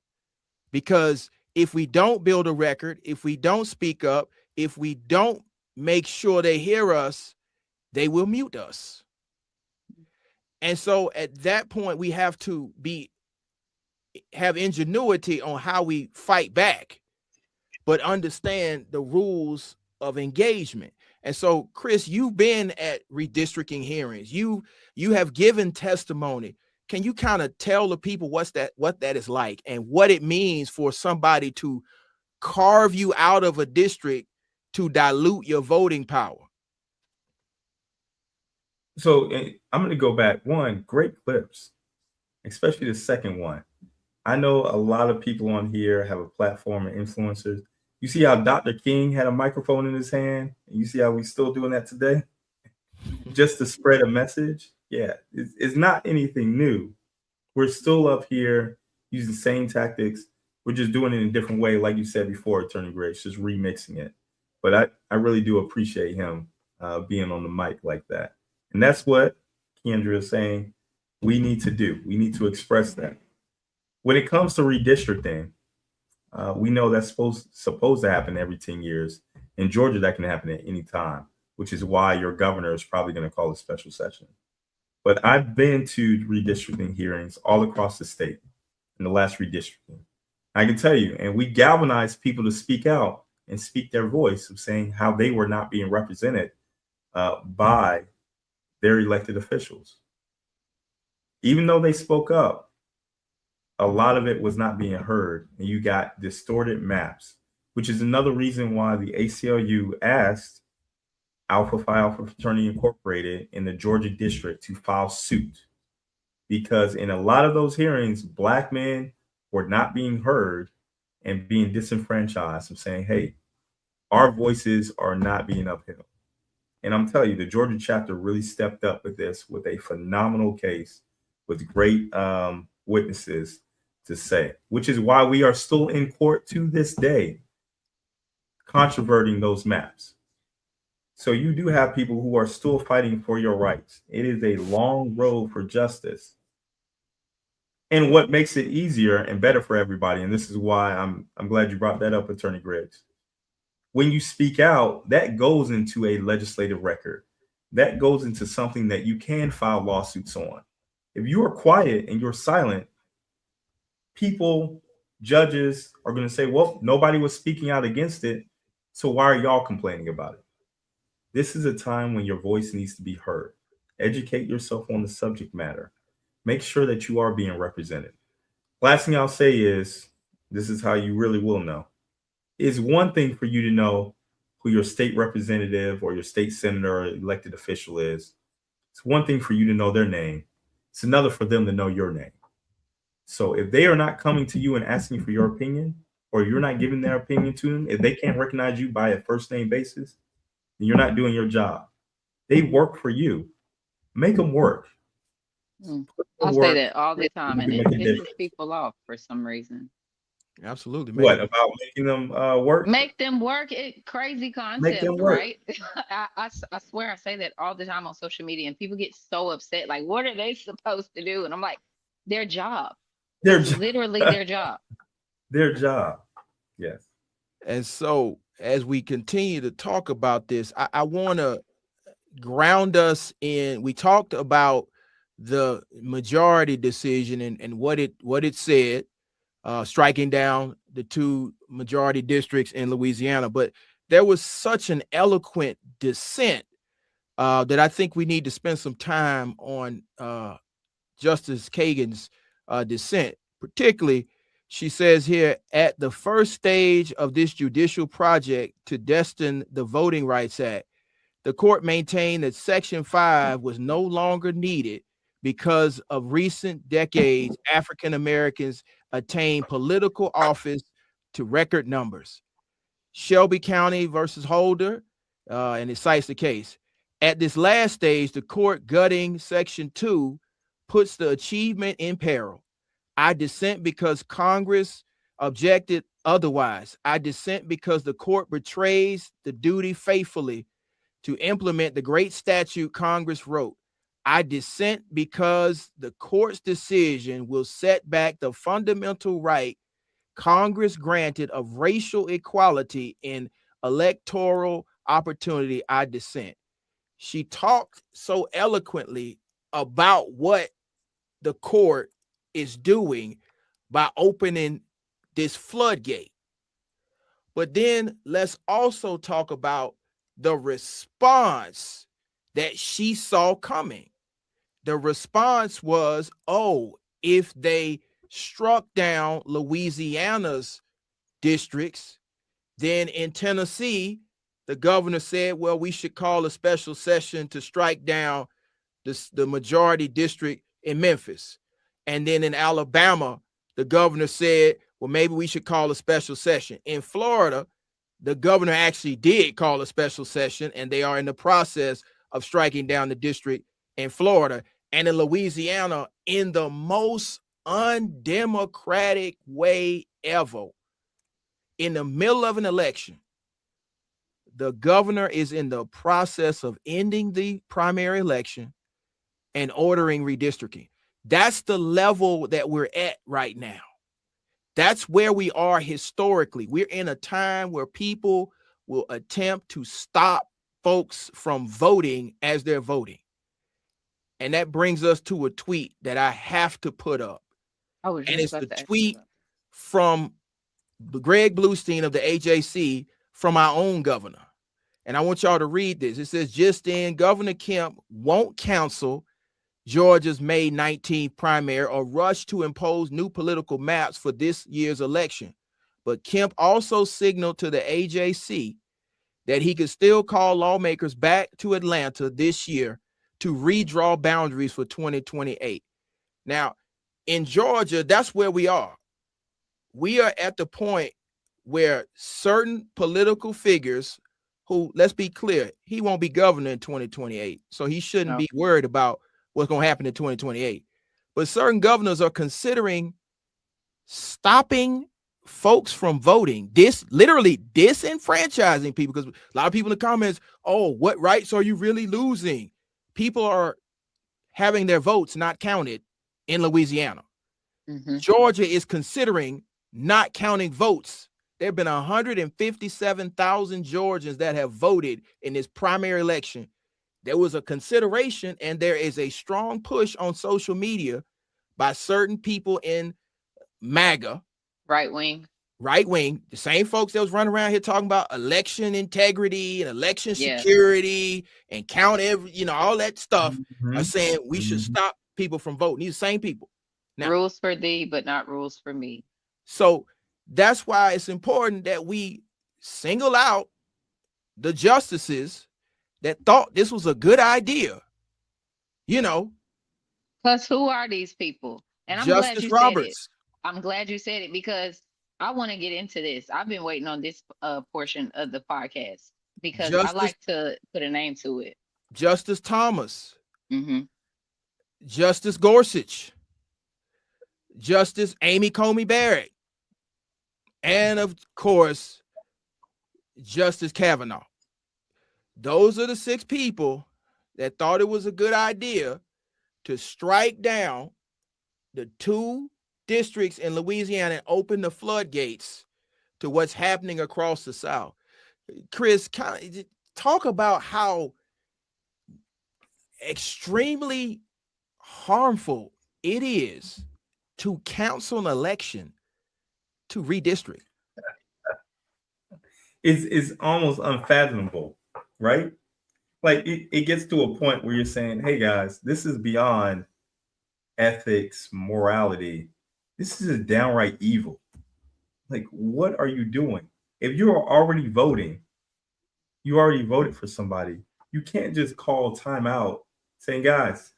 Because if we don't build a record, if we don't speak up, if we don't make sure they hear us, they will mute us. And so at that point, we have to have ingenuity on how we fight back, but understand the rules of engagement. And so, Chris, you've been at redistricting hearings. You have given testimony. Can you kind of tell the people what that is like and what it means for somebody to carve you out of a district to dilute your voting power? So I'm going to go back. One, great clips, especially the second one. I know a lot of people on here have a platform and influencers. You see how Dr. King had a microphone in his hand? And you see how we're still doing that today? Just to spread a message? Yeah, it's not anything new. We're still up here using the same tactics. We're just doing it in a different way, like you said before, Attorney Grace, just remixing it. But I really do appreciate him being on the mic like that. And that's what Kendra is saying we need to do. We need to express that. When it comes to redistricting, we know that's supposed to happen every 10 years. In Georgia, that can happen at any time, which is why your governor is probably going to call a special session. But I've been to redistricting hearings all across the state in the last redistricting. I can tell you, and we galvanized people to speak out and speak their voice of saying how they were not being represented by their elected officials. Even though they spoke up, a lot of it was not being heard, and you got distorted maps, which is another reason why the ACLU asked Alpha Phi Alpha Fraternity Incorporated in the Georgia district to file suit, because in a lot of those hearings, Black men were not being heard and being disenfranchised from saying, hey, our voices are not being upheld. And I'm telling you, the Georgia chapter really stepped up with this, with a phenomenal case, with great witnesses to say, which is why we are still in court to this day, controverting those maps. So you do have people who are still fighting for your rights. It is a long road for justice. And what makes it easier and better for everybody, and this is why I'm glad you brought that up, Attorney Griggs. When you speak out, that goes into a legislative record. That goes into something that you can file lawsuits on. If you are quiet and you're silent, people, judges are going to say, well, nobody was speaking out against it, so why are y'all complaining about it? This is a time when your voice needs to be heard. Educate yourself on the subject matter. Make sure that you are being represented. Last thing I'll say is, this is how you really will know. It's one thing for you to know who your state representative or your state senator or elected official is. It's one thing for you to know their name. It's another for them to know your name. So if they are not coming to you and asking for your opinion, or you're not giving their opinion to them, if they can't recognize you by a first name basis, then you're not doing your job. They work for you. Make them work. I say that all the time, and it pisses people off for some reason. Absolutely. What about making them work? Make them work. Crazy concept, right? I swear I say that all the time on social media, and people get so upset. Like, what are they supposed to do? And I'm like, their job. Literally their job. Their job. Yes. And so as we continue to talk about this, I want to ground us in, we talked about the majority decision and what it said, striking down the 2 majority districts in Louisiana. But there was such an eloquent dissent that I think we need to spend some time on Justice Kagan's dissent. Particularly, she says here, at the first stage of this judicial project to destine the Voting Rights Act, the court maintained that Section 5 was no longer needed because of recent decades African Americans attained political office to record numbers. Shelby County versus Holder, and it cites the case. At this last stage, the court gutting Section 2 puts the achievement in peril. I dissent because Congress objected otherwise. I dissent because the court betrays the duty faithfully to implement the great statute Congress wrote. I dissent because the court's decision will set back the fundamental right Congress granted of racial equality in electoral opportunity. I dissent. She talked so eloquently about what the court is doing by opening this floodgate. But then let's also talk about the response that she saw coming. The response was, oh, if they struck down Louisiana's districts, then in Tennessee, the governor said, well, we should call a special session to strike down the majority district in Memphis. And then in Alabama, the governor said, well, maybe we should call a special session. In Florida, the governor actually did call a special session, and they are in the process of striking down the district in Florida. And in Louisiana, in the most undemocratic way ever, in the middle of an election, the governor is in the process of ending the primary election and ordering redistricting. That's the level that we're at right now. That's where we are historically. We're in a time where people will attempt to stop folks from voting as they're voting. And that brings us to a tweet that I have to put up. And it's the tweet from Greg Bluestein of the AJC from our own governor. And I want y'all to read this. It says, just in, Governor Kemp won't cancel Georgia's May 19th primary or rush to impose new political maps for this year's election. But Kemp also signaled to the AJC that he could still call lawmakers back to Atlanta this year to redraw boundaries for 2028. Now, in Georgia, that's where we are. We are at the point where certain political figures who, let's be clear, he won't be governor in 2028. So he shouldn't be worried about what's going to happen in 2028. But certain governors are considering stopping folks from voting, literally disenfranchising people, because a lot of people in the comments, oh, what rights are you really losing? People are having their votes not counted in Louisiana. Mm-hmm. Georgia is considering not counting votes. There have been 157,000 Georgians that have voted in this primary election. There was a consideration, and there is a strong push on social media by certain people in MAGA. Right wing, the same folks that was running around here talking about election integrity and election security and count all that stuff, are saying we should stop people from voting. These same people. Now, rules for thee, but not rules for me. So that's why it's important that we single out the justices that thought this was a good idea. Because who are these people? And I'm Justice glad you Roberts. said it. I'm glad you said it, because I want to get into this. I've been waiting on this portion of the podcast because I like to put a name to it. Justice Thomas, Justice Gorsuch, Justice Amy Coney Barrett, and of course, Justice Kavanaugh. Those are the 6 people that thought it was a good idea to strike down the 2 districts in Louisiana and open the floodgates to what's happening across the South. Chris, kind of talk about how extremely harmful it is to cancel an election to redistrict. It's almost unfathomable, right? Like it gets to a point where you're saying, hey guys, this is beyond ethics, morality. This is downright evil. Like, what are you doing? If you are already voting, you already voted for somebody. You can't just call timeout saying, guys,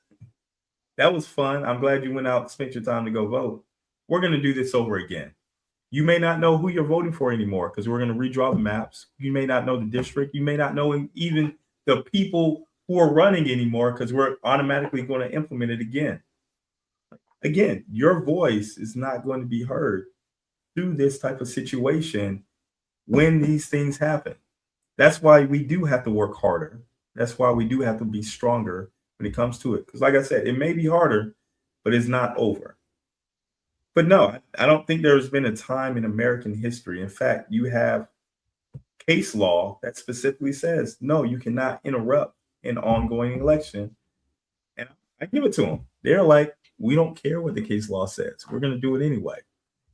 that was fun. I'm glad you went out and spent your time to go vote. We're going to do this over again. You may not know who you're voting for anymore because we're going to redraw the maps. You may not know the district. You may not know even the people who are running anymore because we're automatically going to implement it again. Again, your voice is not going to be heard through this type of situation when these things happen. That's why we do have to work harder. That's why we do have to be stronger when it comes to it. Because like I said, it may be harder, but it's not over. But no, I don't think there's been a time in American history. In fact, you have case law that specifically says, no, you cannot interrupt an ongoing election. And I give it to them. They're like, we don't care what the case law says. We're going to do it anyway.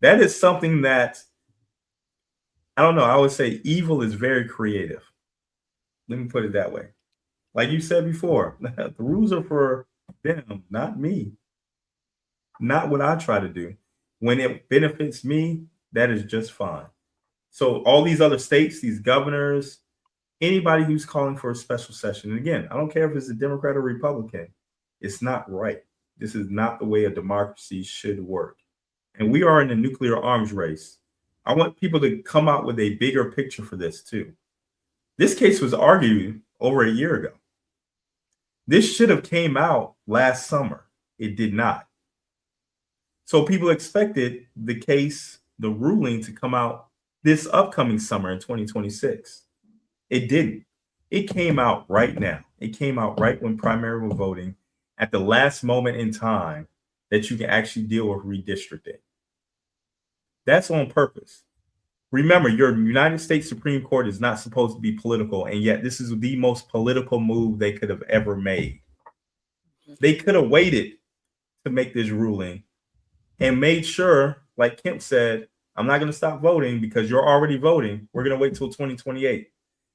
That is something that, I don't know, I would say evil is very creative. Let me put it that way. Like you said before, the rules are for them, not me. Not what I try to do. When it benefits me, that is just fine. So all these other states, these governors, anybody who's calling for a special session, and again, I don't care if it's a Democrat or Republican, it's not right. This is not the way a democracy should work. And we are in a nuclear arms race. I want people to come out with a bigger picture for this too. This case was argued over a year ago. This should have came out last summer. It did not. So people expected the case, the ruling, to come out this upcoming summer in 2026. It didn't. It came out right now. It came out right when primary was voting, at the last moment in time that you can actually deal with redistricting. That's on purpose. Remember, your United States Supreme Court is not supposed to be political, and yet this is the most political move they could have ever made. They could have waited to make this ruling and made sure, like Kemp said, I'm not going to stop voting because you're already voting. We're going to wait till 2028.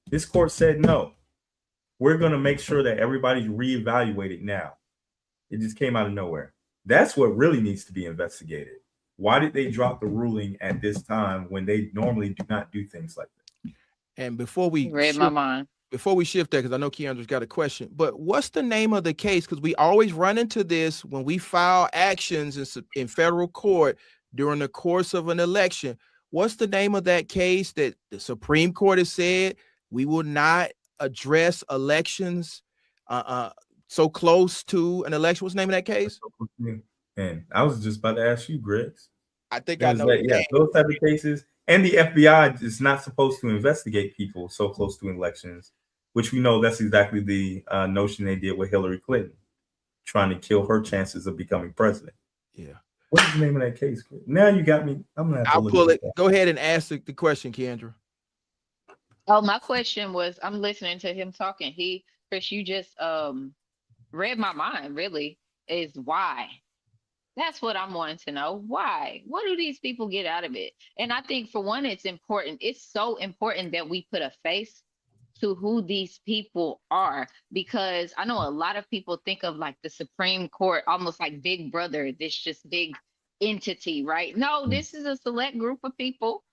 This court said, no, we're going to make sure that everybody's reevaluated now. It just came out of nowhere. That's what really needs to be investigated. Why did they drop the ruling at this time when they normally do not do things like that? And before we read my mind. Before we shift there, because I know Keandra's got a question, but what's the name of the case? Because we always run into this when we file actions in federal court during the course of an election. What's the name of that case that the Supreme Court has said we will not address elections so close to an election? What's the name of that case? And I was just about to ask you, Griggs. I think I know. Those type of cases. And the FBI is not supposed to investigate people so close to elections, which we know that's exactly the notion they did with Hillary Clinton, trying to kill her chances of becoming president. Yeah. What's the name of that case? Now you got me. I'm gonna have to pull it. Go ahead and ask the question, Keandra. Oh, my question was, I'm listening to him talking. Chris, you just read my mind, really, is why. That's what I'm wanting to know. Why? What do these people get out of it? And I think, for one, it's important. It's so important that we put a face to who these people are, because I know a lot of people think of like the Supreme Court almost like Big Brother, this just big entity, right? No, this is a select group of people,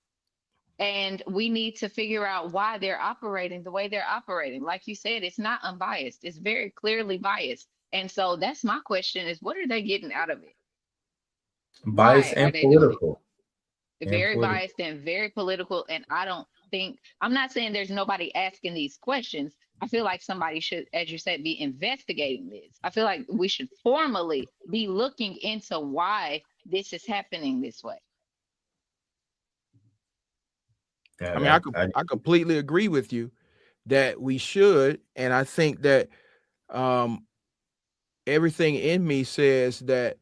and we need to figure out why they're operating the way they're operating. Like you said, it's not unbiased. It's very clearly biased. And so that's my question, is what are they getting out of it? Biased and political. Very biased and very political. And I'm not saying there's nobody asking these questions. I feel like somebody should, as you said, be investigating this. I feel like we should formally be looking into why this is happening this way. Yeah, I mean, I completely agree with you that we should. And I think that everything in me says that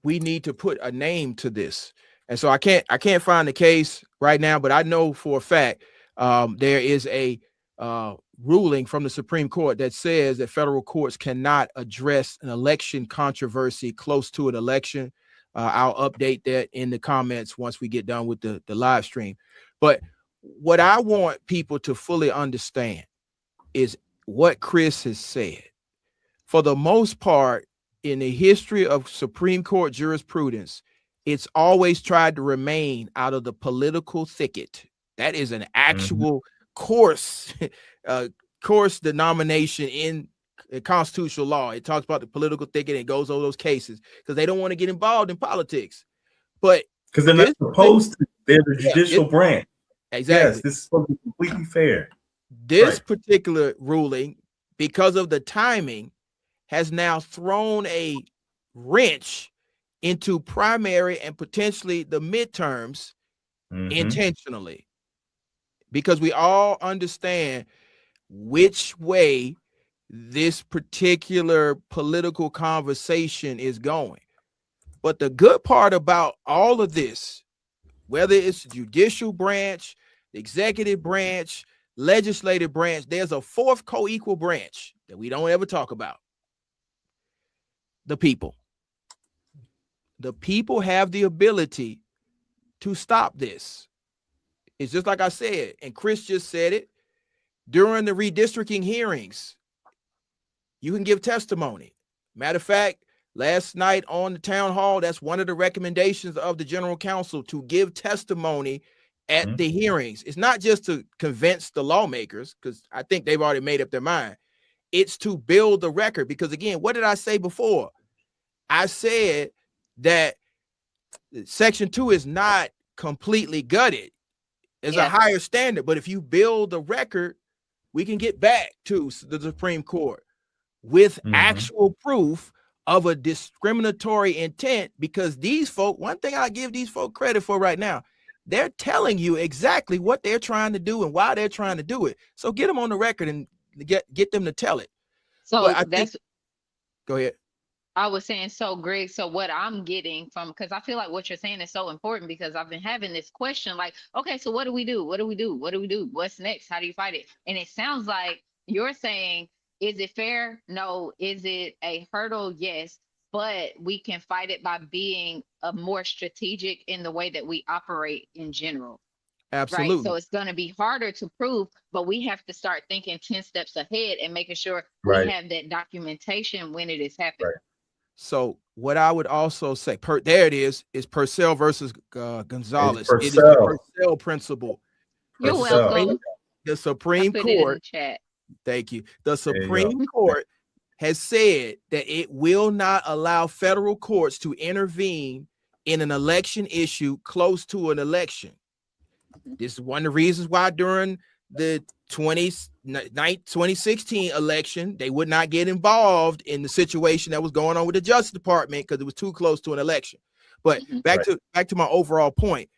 we need to put a name to this. And so I can't find the case right now, but I know for a fact there is a ruling from the Supreme Court that says that federal courts cannot address an election controversy close to an election. I'll update that in the comments once we get done with the live stream. But what I want people to fully understand is what Chris has said. For the most part, in the history of Supreme Court jurisprudence, it's always tried to remain out of the political thicket. That is an actual course denomination in constitutional law. It talks about the political thicket and goes over those cases because they don't want to get involved in politics. But because they're not supposed to, they're the judicial branch. Exactly. Yes, this is supposed to be completely fair. This particular ruling, because of the timing, has now thrown a wrench into primary and potentially the midterms intentionally, because we all understand which way this particular political conversation is going. But the good part about all of this, whether it's the judicial branch, the executive branch, legislative branch, there's a fourth co-equal branch that we don't ever talk about. The people. The people have the ability to stop this. It's just like I said, and Chris just said it, during the redistricting hearings, you can give testimony. Matter of fact, last night on the town hall, that's one of the recommendations of the general counsel, to give testimony at the hearings. It's not just to convince the lawmakers, because I think they've already made up their mind. It's to build the record. Because again, what did I say before? I said that Section 2 is not completely gutted. There's a higher standard, but if you build the record, we can get back to the Supreme Court with actual proof of a discriminatory intent, because these folk, one thing I give these folk credit for right now, they're telling you exactly what they're trying to do and why they're trying to do it. So get them on the record and get them to tell it. So go ahead. I was saying, so Greg, so what I'm getting from, because I feel like what you're saying is so important, because I've been having this question like, okay, so what do we do? What do we do? What do we do? What's next? How do you fight it? And it sounds like you're saying, is it fair? No. Is it a hurdle? Yes. But we can fight it by being more strategic in the way that we operate in general. Absolutely. Right. So it's going to be harder to prove, but we have to start thinking 10 steps ahead and making sure we have that documentation when it is happening. Right. So what I would also say, there it is Purcell versus Gonzalez. It is the Purcell principle. You're welcome. The Supreme Court. Thank you. The Supreme Court has said that it will not allow federal courts to intervene in an election issue close to an election. This is one of the reasons why during the 2016 election, they would not get involved in the situation that was going on with the Justice Department because it was too close to an election. But back to my overall point.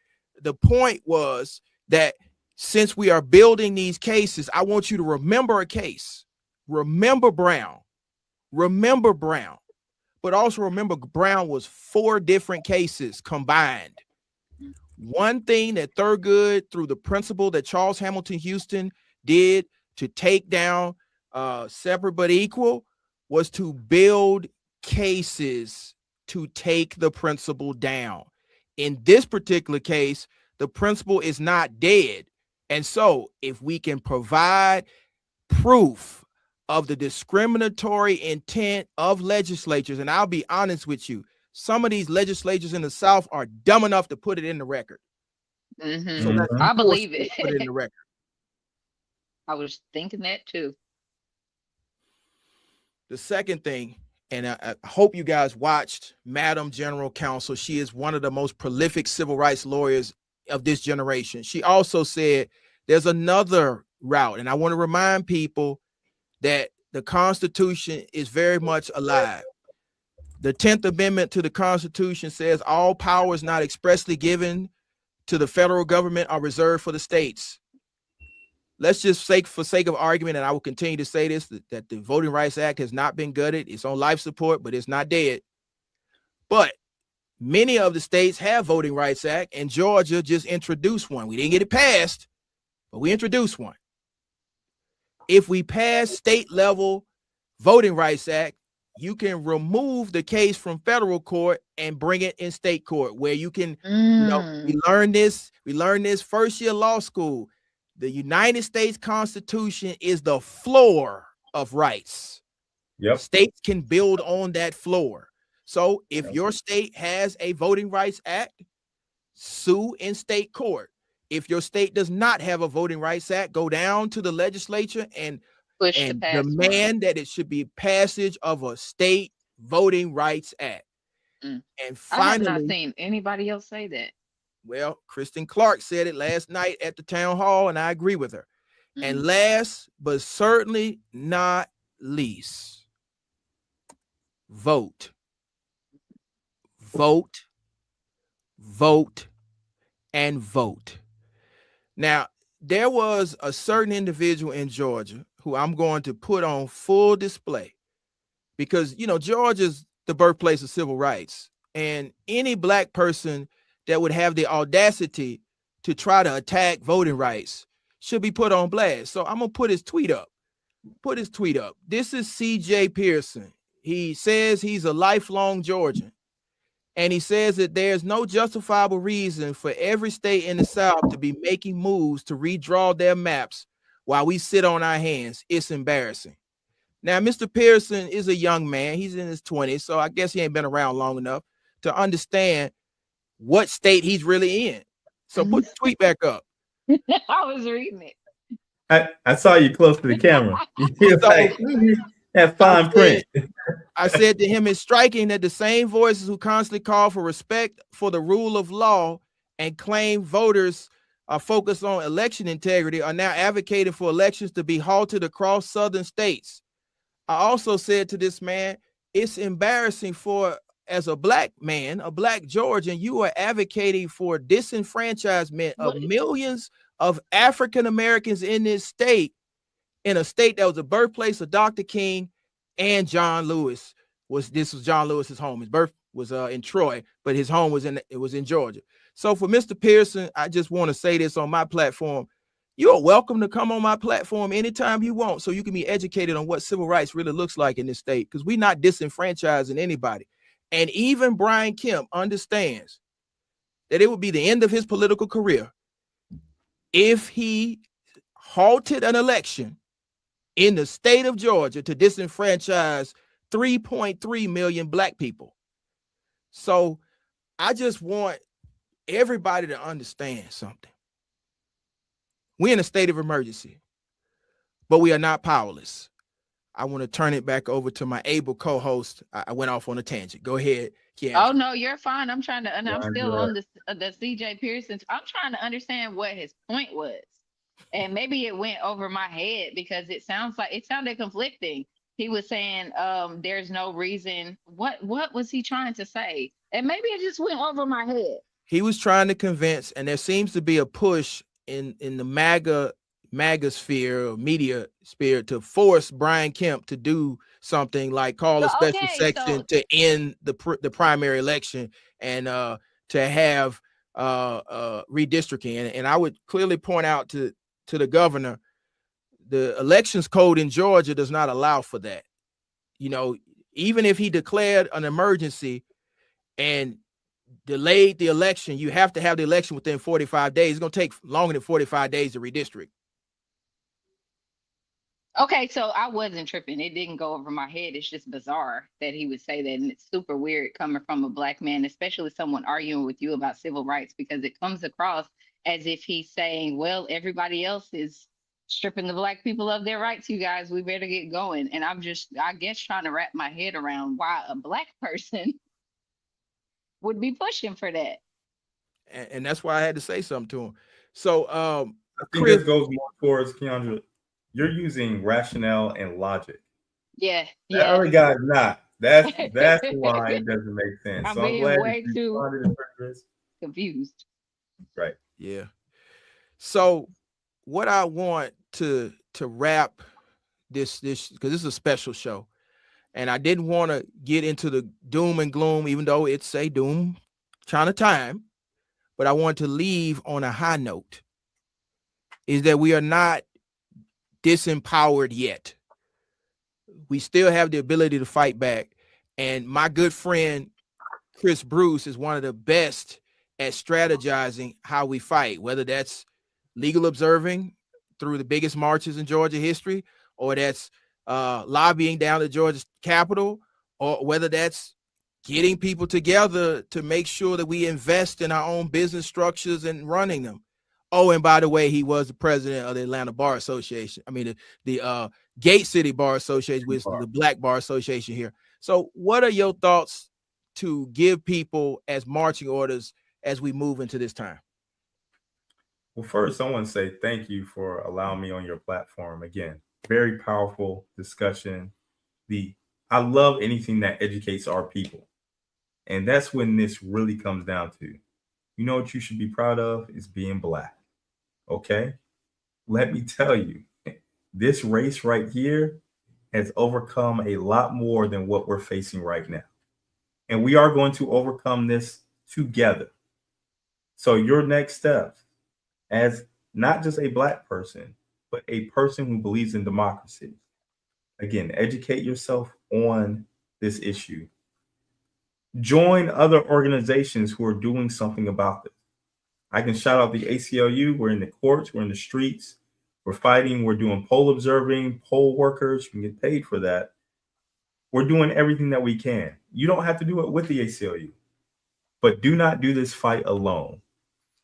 The point was that since we are building these cases, I want you to remember a case. Remember Brown. But also remember Brown was 4 different cases combined. One thing that Thurgood, through the principle that Charles Hamilton Houston did to take down separate but equal, was to build cases to take the principle down. In this particular case, the principle is not dead. And so if we can provide proof of the discriminatory intent of legislatures, and I'll be honest with you, some of these legislatures in the South are dumb enough to put it in the record. So I believe it. Put it in the record. I was thinking that too. The second thing, and I hope you guys watched Madam General Counsel. She is one of the most prolific civil rights lawyers of this generation. She also said there's another route, and I want to remind people that the Constitution is very much alive. The 10th Amendment to the Constitution says all powers not expressly given to the federal government are reserved for the states. Let's just say, for sake of argument, and I will continue to say this, that the Voting Rights Act has not been gutted. It's on life support, but it's not dead. But many of the states have Voting Rights Act, and Georgia just introduced one. We didn't get it passed, but we introduced one. If we pass state level Voting Rights Act, you can remove the case from federal court and bring it in state court, where you can, we learned this first year law school. The United States Constitution is the floor of rights. Yep. States can build on that floor. So if your state has a Voting Rights Act, sue in state court. If your state does not have a Voting Rights Act, go down to the legislature and Push to pass one. demand that it should be passage of a state Voting Rights Act. Mm. And I have not finally, seen anybody else say that. well, Kristen Clark said it last night at the town hall, and I agree with her. And last but certainly not least, vote. Vote, vote, and vote. Now, there was a certain individual in Georgia who I'm going to put on full display because, you know, Georgia's the birthplace of civil rights. And any black person that would have the audacity to try to attack voting rights should be put on blast. So I'm going to put his tweet up. This is C.J. Pearson. He says he's a lifelong Georgian. And he says that there's no justifiable reason for every state in the South to be making moves to redraw their maps while we sit on our hands. It's embarrassing. Now, Mr. Pearson is a young man. He's in his 20s, so I guess he ain't been around long enough to understand what state he's really in. So put the tweet back up. I was reading it. I saw you close to the camera. That fine print. I said to him, it's striking that the same voices who constantly call for respect for the rule of law and claim voters are focused on election integrity are now advocating for elections to be halted across southern states. I also said to this man, it's embarrassing for, as a black man, a black Georgian, you are advocating for disenfranchisement of millions of African Americans in this state, in a state that was the birthplace of Dr. King and John Lewis. This was John Lewis's home. His birth was in Troy, but his home was in Georgia. So for Mr. Pearson, I just want to say this on my platform. You're welcome to come on my platform anytime you want, so you can be educated on what civil rights really looks like in this state, because we're not disenfranchising anybody. And even Brian Kemp understands that it would be the end of his political career if he halted an election in the state of Georgia to disenfranchise 3.3 million black people. So I just want everybody to understand something. We're in a state of emergency, but we are not powerless. I want to turn it back over to my able co-host. I went off on a tangent. Go ahead, Keandra. Oh no, you're fine. I'm trying to, and I'm still on the CJ Pearson. I'm trying to understand what his point was, and maybe it went over my head because it sounded conflicting. He was saying, "There's no reason." What was he trying to say? And maybe it just went over my head. He was trying to convince, and there seems to be a push in the MAGA sphere or media sphere to force Brian Kemp to do something like call a special section to end the primary election and to have redistricting. And I would clearly point out to the governor, the elections code in Georgia does not allow for that. You know, even if he declared an emergency and delayed the election, you have to have the election within 45 days. It's going to take longer than 45 days to redistrict. Okay, so I wasn't tripping. It didn't go over my head. It's just bizarre that he would say that. And it's super weird coming from a black man, especially someone arguing with you about civil rights, because it comes across as if he's saying, well, everybody else is stripping the black people of their rights, you guys. We better get going. And I'm just, I guess, trying to wrap my head around why a black person would be pushing for that. And that's why I had to say something to him. So I think this goes more towards, Keandra, you're using rationale and logic. Yeah. The other guy's not. That's why it doesn't make sense. I'm so being I'm glad way you too confused. Right. Yeah. So what I want to wrap this because this is a special show, and I didn't want to get into the doom and gloom, even though it's a doom kind of time, but I want to leave on a high note, is that we are not disempowered yet. We still have the ability to fight back. And my good friend, Chris Bruce, is one of the best at strategizing how we fight, whether that's legal observing through the biggest marches in Georgia history, or that's lobbying down the Georgia Capitol, or whether that's getting people together to make sure that we invest in our own business structures and running them. Oh, and by the way, he was the president of the Atlanta Bar Association. I mean, the Gate City Bar Association, which is the Black Bar Association here. So what are your thoughts to give people as marching orders as we move into this time? Well, first, I want to say thank you for allowing me on your platform. Again, very powerful discussion. I love anything that educates our people. And that's when this really comes down to. You know what you should be proud of is being Black. Okay? Let me tell you, this race right here has overcome a lot more than what we're facing right now. And we are going to overcome this together. So your next steps, as not just a Black person, but a person who believes in democracy. Again, educate yourself on this issue. Join other organizations who are doing something about this. I can shout out the ACLU. We're in the courts. We're in the streets. We're fighting. We're doing poll observing, poll workers. You can get paid for that. We're doing everything that we can. You don't have to do it with the ACLU, but do not do this fight alone.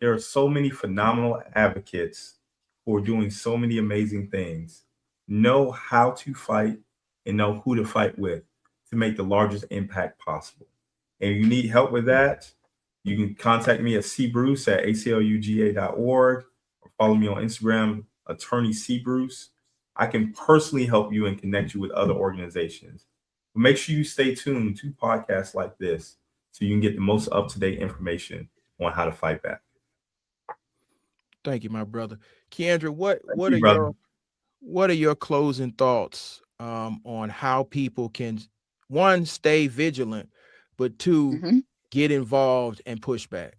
There are so many phenomenal advocates who are doing so many amazing things. Know how to fight and know who to fight with to make the largest impact possible. And if you need help with that, you can contact me at cbruce@acluga.org or follow me on Instagram, Attorney C. Bruce. I can personally help you and connect you with other organizations. But make sure you stay tuned to podcasts like this so you can get the most up-to-date information on how to fight back. Thank you, my brother. Keandra, what are your closing thoughts on how people can, one, stay vigilant, but two, get involved and push back?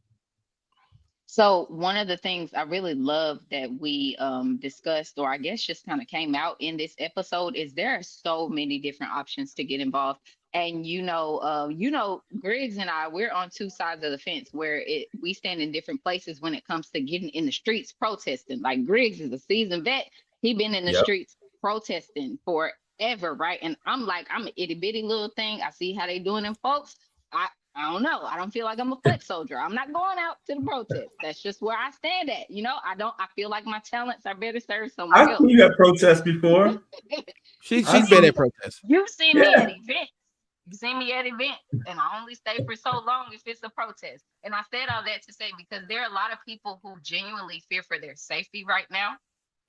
So one of the things I really love that we discussed, or I guess just kind of came out in this episode, is there are so many different options to get involved. And Griggs and I, we're on two sides of the fence where we stand in different places when it comes to getting in the streets protesting. Like Griggs is a seasoned vet. He been in the streets protesting forever, right? And I'm like, I'm an itty bitty little thing. I see how they doing them folks. I don't know. I don't feel like I'm a foot soldier. I'm not going out to the protest. That's just where I stand at. I feel like my talents are better served somewhere else. I've seen you at protests before. She's been at protests. You've seen me at events. You've seen me at events, and I only stay for so long if it's a protest. And I said all that to say because there are a lot of people who genuinely fear for their safety right now.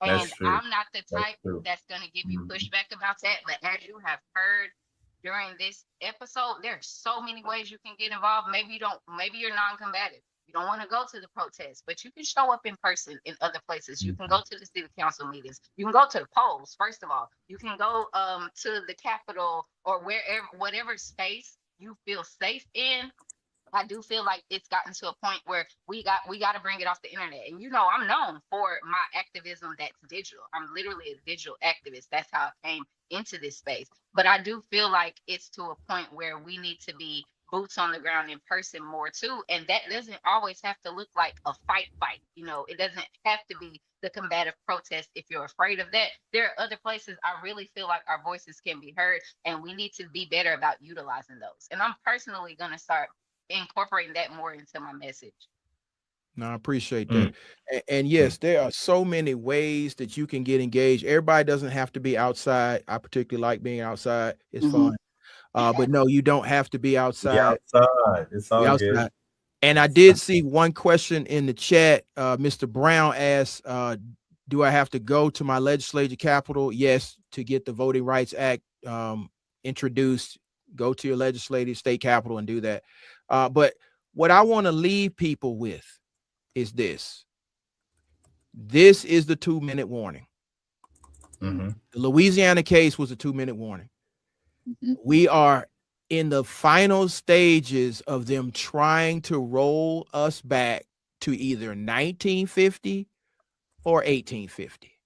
And I'm not the type that's going to give you pushback about that. But as you have heard during this episode, there's so many ways you can get involved. Maybe you're non-combative. You don't want to go to the protest, but you can show up in person in other places. You can go to the city council meetings. You can go to the polls, first of all. You can go to the Capitol or whatever space you feel safe in. I do feel like it's gotten to a point where we got to bring it off the internet. And I'm known for my activism that's digital. I'm literally a digital activist. That's how I came into this space. But I do feel like it's to a point where we need to be boots on the ground in person more too. And that doesn't always have to look like a fight. It doesn't have to be the combative protest. If you're afraid of that, there are other places I really feel like our voices can be heard, and we need to be better about utilizing those. And I'm personally going to start incorporating that more into my message. No, I appreciate that. And yes, there are so many ways that you can get engaged. Everybody doesn't have to be outside. I particularly like being outside. It's fun. But no, you don't have to be outside. It's all good. And I did see one question in the chat. Mr. Brown asked, do I have to go to my legislature capital? Yes, to get the Voting Rights Act introduced. Go to your legislative state capital and do that. But what I want to leave people with is this. This is the 2-minute warning. The Louisiana case was a 2-minute warning. We are in the final stages of them trying to roll us back to either 1950 or 1850.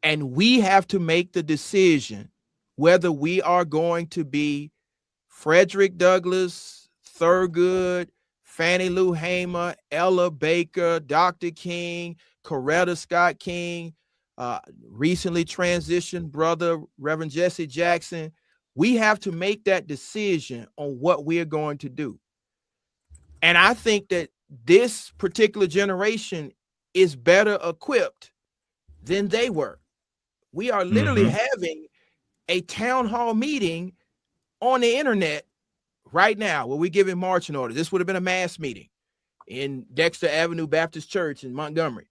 And we have to make the decision whether we are going to be Frederick Douglass, Thurgood, Fannie Lou Hamer, Ella Baker, Dr. King, Coretta Scott King, recently transitioned brother, Reverend Jesse Jackson. We have to make that decision on what we're going to do. And I think that this particular generation is better equipped than they were. We are literally having a town hall meeting on the internet right now where we're giving marching orders. This would have been a mass meeting in Dexter Avenue Baptist Church in Montgomery.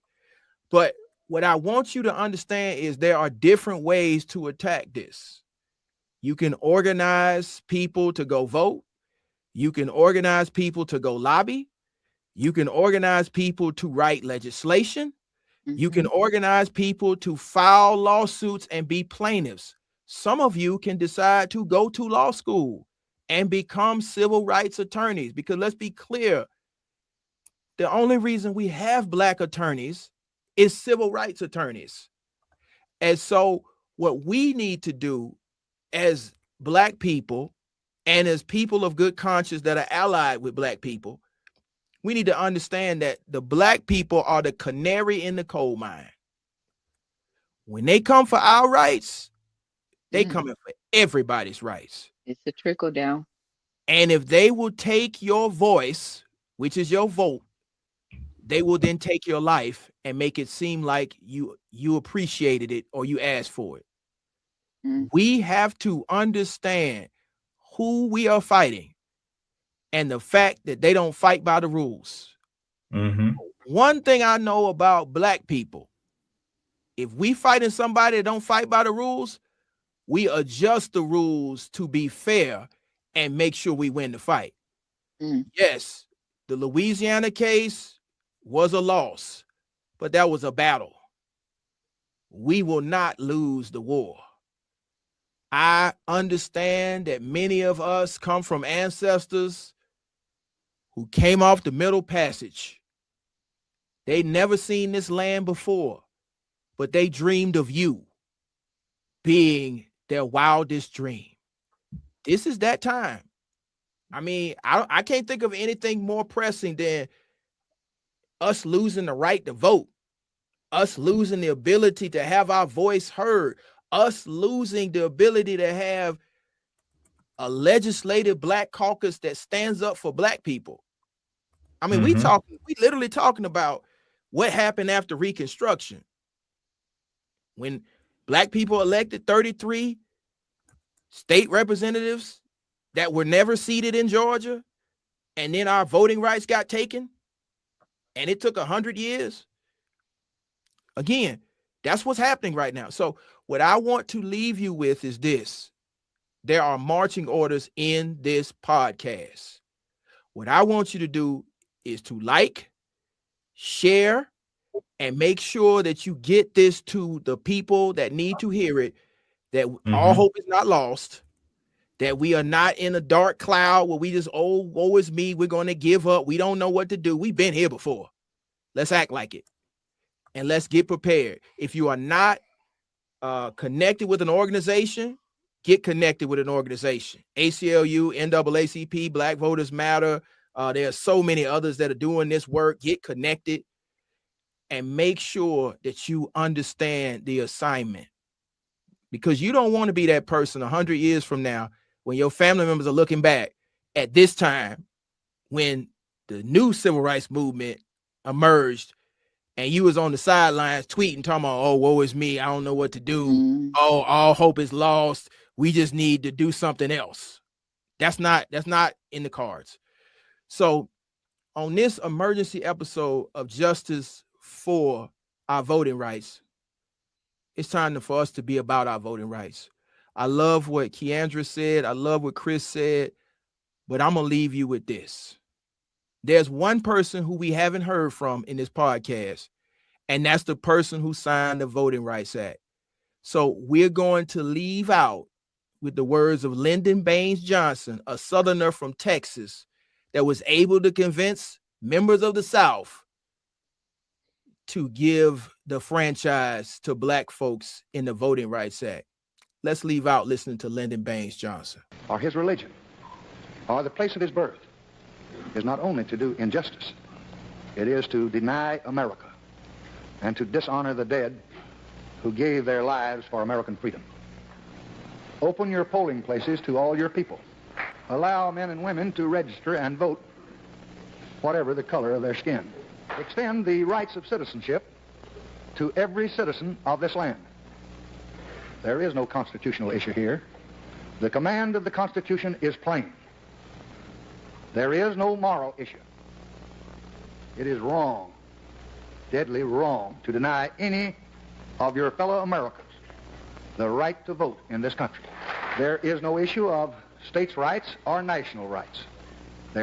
But what I want you to understand is there are different ways to attack this. You can organize people to go vote. You can organize people to go lobby. You can organize people to write legislation. You can organize people to file lawsuits and be plaintiffs. Some of you can decide to go to law school and become civil rights attorneys, because let's be clear, the only reason we have Black attorneys is civil rights attorneys. And so what we need to do as Black people and as people of good conscience that are allied with Black people, we need to understand that the Black people are the canary in the coal mine. When they come for our rights, they coming for everybody's rights. It's a trickle down. And if they will take your voice, which is your vote, they will then take your life and make it seem like you appreciated it or you asked for it. We have to understand who we are fighting and the fact that they don't fight by the rules. One thing I know about Black people, if we fighting somebody that don't fight by the rules, we adjust the rules to be fair and make sure we win the fight. Yes, the Louisiana case was a loss, but that was a battle. We will not lose the war. I understand that many of us come from ancestors who came off the Middle Passage. They never seen this land before, but they dreamed of you being their wildest dream. This is that time. I mean, I can't think of anything more pressing than us losing the right to vote, us losing the ability to have our voice heard, us losing the ability to have a legislative Black caucus that stands up for Black people. I mean, we literally talking about what happened after Reconstruction. When Black people elected 33 state representatives that were never seated in Georgia, and then our voting rights got taken, and it took 100 years. Again, that's what's happening right now. So what I want to leave you with is this. There are marching orders in this podcast. What I want you to do is to like, share, and make sure that you get this to the people that need to hear it, that all hope is not lost, that we are not in a dark cloud where we just, oh, woe is me, we're going to give up, we don't know what to do. We've been here before. Let's act like it. And let's get prepared. If you are not connected with an organization, get connected with an organization. ACLU, NAACP, Black Voters Matter. There are so many others that are doing this work. Get connected and make sure that you understand the assignment. Because you don't want to be that person 100 years from now when your family members are looking back at this time when the new civil rights movement emerged and you was on the sidelines tweeting, talking about, oh, woe is me, I don't know what to do. Oh, all hope is lost. We just need to do something else. That's not in the cards. So on this emergency episode of Justice for Our Voting Rights, it's time for us to be about our voting rights. I love what Keandra said. I love what Chris said, but I'm going to leave you with this. There's one person who we haven't heard from in this podcast, and that's the person who signed the Voting Rights Act. So we're going to leave out with the words of Lyndon Baines Johnson, a Southerner from Texas that was able to convince members of the South to give the franchise to Black folks in the Voting Rights Act. Let's leave out listening to Lyndon Baines Johnson. Or his religion, or the place of his birth, is not only to do injustice, it is to deny America and to dishonor the dead who gave their lives for American freedom. Open your polling places to all your people. Allow men and women to register and vote, whatever the color of their skin. Extend the rights of citizenship to every citizen of this land. There is no constitutional issue here. The command of the Constitution is plain. There is no moral issue. It is wrong, deadly wrong, to deny any of your fellow Americans the right to vote in this country. There is no issue of states' rights or national rights.